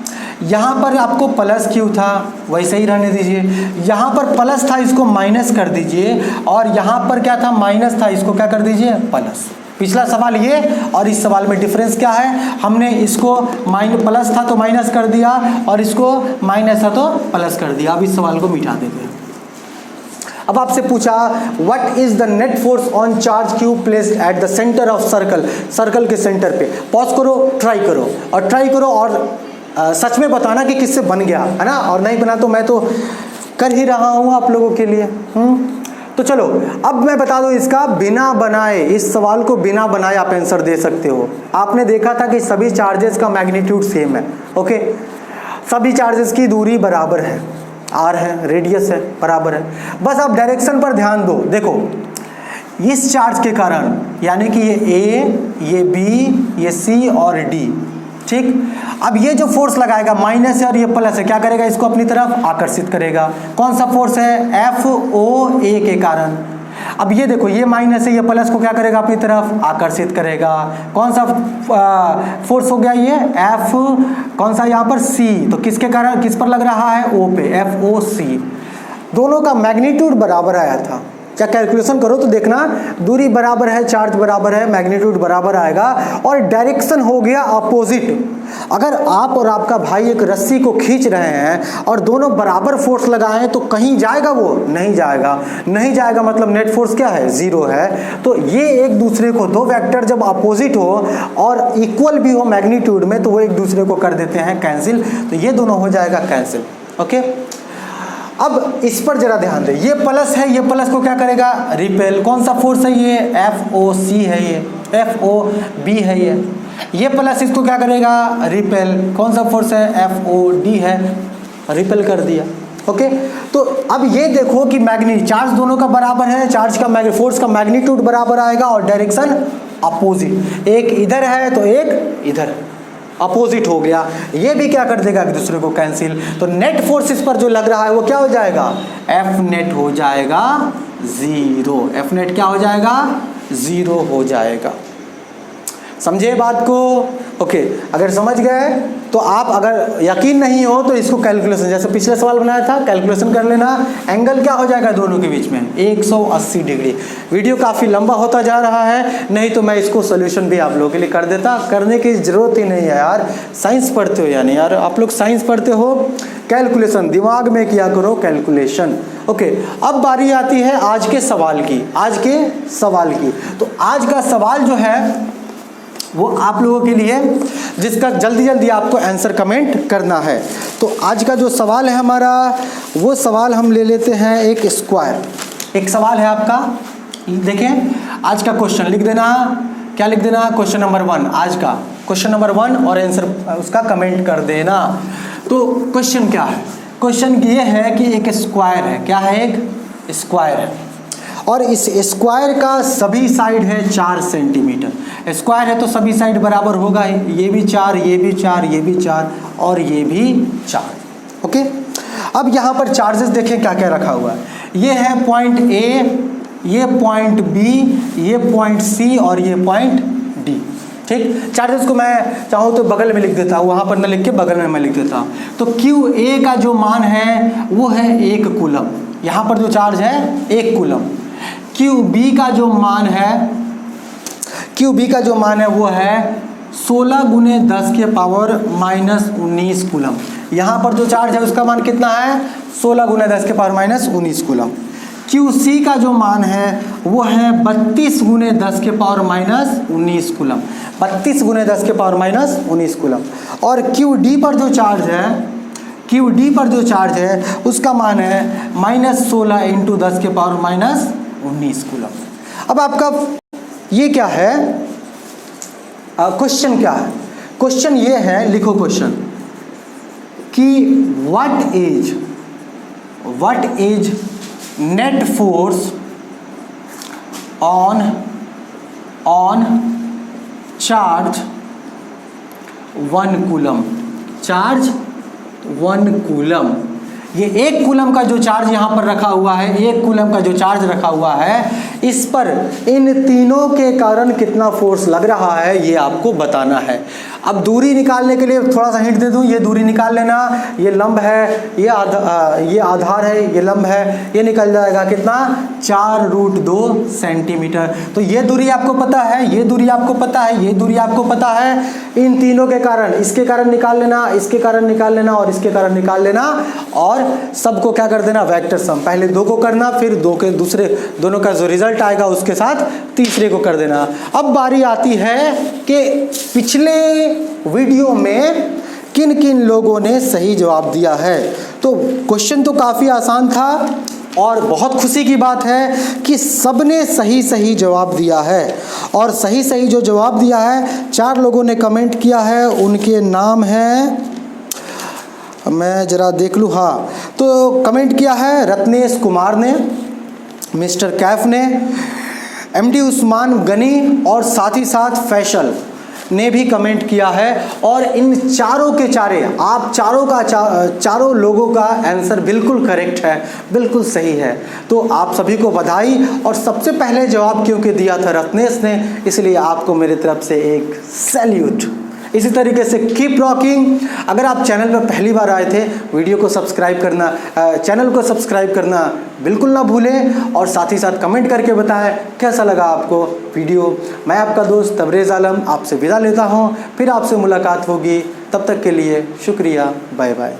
यहाँ पर आपको +q था, वैसे ही रहने दीजिए, यहाँ पर प्लस था इसको माइनस कर दीजिए, और यहाँ पर क्या था माइनस था, इसको क्या कर दीजिए प्लस। पिछला सवाल ये और इस सवाल में डिफरेंस क्या है, हमने इसको प्लस था तो माइनस कर दिया और इसको माइनस था तो प्लस कर दिया। अब इस सवाल को मिटा देते हैं। अब आपसे पूछा what is the net force on charge Q placed at the centre of circle, circle के सेंटर पे। पॉज करो, ट्राई करो और ट्राई करो और सच में बताना कि किससे बन गया है ना, और नहीं बना तो मैं तो कर ही रहा हूँ आप लोगों के लिए। तो चलो अब मैं बता दूं, इसका बिना बनाए, इस सवाल को बिना बनाए आप आंसर दे सकते हो। आपने देखा था कि सभी चार्जेस का मैग्नीट्यूड सेम है। ओके, सभी चार्जेस की दूरी बराबर है, आर है, रेडियस है, बराबर है। बस आप डायरेक्शन पर ध्यान दो। देखो इस चार्ज के कारण, यानी कि ये ए, ये बी, ये सी और डी, ठीक। अब ये जो फोर्स लगाएगा माइनस है और ये प्लस है, क्या करेगा, इसको अपनी तरफ आकर्षित करेगा। कौन सा फोर्स है, FOA के कारण। अब ये देखो ये माइनस है, ये प्लस को क्या करेगा, अपनी तरफ आकर्षित करेगा। कौन सा फोर्स हो गया ये, F, कौन सा यहाँ पर C, तो किसके कारण, किस पर लग रहा है, O पे, FOC। दोनों का मैग्नीट्यूड बराबर आया था। क्या कैलकुलेशन करो तो देखना, दूरी बराबर है, चार्ज बराबर है, मैग्नीट्यूड बराबर आएगा, और डायरेक्शन हो गया अपोजिट। अगर आप और आपका भाई एक रस्सी को खींच रहे हैं और दोनों बराबर फोर्स लगाए हैं तो कहीं जाएगा, वो नहीं जाएगा। नहीं जाएगा मतलब नेट फोर्स क्या है, 0 है। तो ये एक दूसरे को, दो वेक्टर जब अपोजिट हो और इक्वल भी हो मैग्नीट्यूड में, तो वो एक दूसरे को कर देते हैं कैंसिल। तो ये दोनों हो जाएगा कैंसिल। ओके, अब इस पर जरा ध्यान दें, ये प्लस है, ये प्लस को क्या करेगा, रिपेल। कौन सा फोर्स है ये, FOC है, ये FOB है, ये प्लस इसको क्या करेगा, रिपेल। कौन सा फोर्स है, FOD है, रिपेल कर दिया। ओके, तो अब ये देखो कि चार्ज दोनों का बराबर है, चार्ज का फोर्स का मैग्नीट्यूड बराबर आएगा और डायरेक्शन अपोजिट, एक इधर है तो एक इधर, अपोजिट हो गया। ये भी क्या कर देगा, एक दूसरे को कैंसिल। तो नेट फोर्स इस पर जो लग रहा है वो क्या हो जाएगा, F नेट हो जाएगा 0। F नेट क्या हो जाएगा, 0 हो जाएगा। समझे बात को? ओके, अगर समझ गए तो आप, अगर यकीन नहीं हो तो इसको कैलकुलेशन, जैसे पिछले सवाल बनाया था, कैलकुलेशन कर लेना। एंगल क्या हो जाएगा दोनों के बीच में, 180 डिग्री। वीडियो काफ़ी लंबा होता जा रहा है, नहीं तो मैं इसको सोल्यूशन भी आप लोगों के लिए कर देता। करने की ज़रूरत ही नहीं है यार, साइंस पढ़ते हो यानी यार, आप लोग साइंस पढ़ते हो, कैलकुलेशन दिमाग में किया करो, कैलकुलेशन। ओके, अब बारी आती है आज के सवाल की। आज के सवाल की, तो आज का सवाल जो है वो आप लोगों के लिए जिसका जल्दी जल्दी आपको आंसर कमेंट करना है। तो आज का जो सवाल है हमारा, वो सवाल हम ले लेते हैं एक स्क्वायर। एक सवाल है आपका, देखें आज का क्वेश्चन लिख देना, क्या लिख देना, क्वेश्चन नंबर 1, आज का क्वेश्चन नंबर 1 और आंसर उसका कमेंट कर देना। तो क्वेश्चन क्या है, क्वेश्चन ये है कि एक स्क्वायर है, क्या है, एक स्क्वायर है और इस स्क्वायर का सभी साइड है 4 सेंटीमीटर। स्क्वायर है तो सभी साइड बराबर होगा ही, ये भी 4, ये भी 4, ये भी 4 और ये भी 4। ओके, अब यहाँ पर चार्जेस देखें क्या क्या रखा हुआ है। ये है पॉइंट ए, ये पॉइंट बी, ये पॉइंट सी और ये पॉइंट डी। ठीक, चार्जेस को मैं चाहूँ तो बगल में लिख देता हूँ, वहाँ पर न लिख के बगल में मैं लिख देता हूँ। तो क्यू ए का जो मान है वो है 1 कूलम, यहाँ पर जो चार्ज है 1 कूलम। क्यू बी का जो मान है, क्यू बी का जो मान है वो है 16 गुने 10 के पावर माइनस 19 कूलम। यहाँ पर जो चार्ज है उसका मान कितना है, 16 गुने 10 के power minus 19 coulomb. Q C का जो मान है वो है 32 गुने 10 के पावर माइनस 19 कूलम, 32 गुने 10 के पावर माइनस 19 कूलम। और क्यू डी पर जो चार्ज है, क्यू डी पर जो चार्ज है उसका मान है माइनस 16 इंटू 10 के पावर माइनस 19 कूलम। अब आपका ये क्या है, क्वेश्चन क्या है, क्वेश्चन ये है, लिखो क्वेश्चन कि what is net force on charge 1 coulomb, charge 1 coulomb. ये 1 कूलम का जो चार्ज यहाँ पर रखा हुआ है, 1 कूलम का जो चार्ज रखा हुआ है, इस पर इन तीनों के कारण कितना फोर्स लग रहा है ये आपको बताना है। अब दूरी निकालने के लिए थोड़ा सा हिंट दे दूं, ये दूरी निकाल लेना, ये लंब है, ये आधार है, ये लंब है, ये निकल जाएगा कितना, 4√2 सेंटीमीटर। तो ये दूरी आपको पता है, ये दूरी आपको पता है, ये दूरी आपको पता है। इन तीनों के कारण, इसके कारण निकाल लेना, इसके कारण निकाल लेना और इसके कारण निकाल लेना और सबको क्या कर देना, वेक्टर सम। पहले 2 को करना, फिर 2 के दूसरे दोनों का जो रिजल्ट आएगा उसके साथ तीसरे को कर देना। अब बारी आती है कि पिछले वीडियो में किन किन लोगों ने सही जवाब दिया है। तो क्वेश्चन तो काफ़ी आसान था और बहुत खुशी की बात है कि सबने सही जवाब दिया है। और सही जो जवाब दिया है, 4 लोगों ने कमेंट किया है, उनके नाम हैं, मैं ज़रा देख लूँ, हाँ, तो कमेंट किया है रत्नेश कुमार ने, मिस्टर कैफ ने, एमडी उस्मान गनी और साथ ही साथ फैसल ने भी कमेंट किया है। और इन चारों के चारे, आप चारों लोगों का आंसर बिल्कुल करेक्ट है, बिल्कुल सही है। तो आप सभी को बधाई। और सबसे पहले जवाब क्योंकि दिया था रत्नेश ने, इसलिए आपको मेरी तरफ से एक सैल्यूट। इसी तरीके से कीप रॉकिंग। अगर आप चैनल पर पहली बार आए थे, वीडियो को सब्सक्राइब करना, चैनल को सब्सक्राइब करना बिल्कुल ना भूलें और साथ ही साथ कमेंट करके बताएं कैसा लगा आपको वीडियो। मैं आपका दोस्त तबरेज़ आलम आपसे विदा लेता हूं, फिर आपसे मुलाकात होगी, तब तक के लिए शुक्रिया, बाय बाय।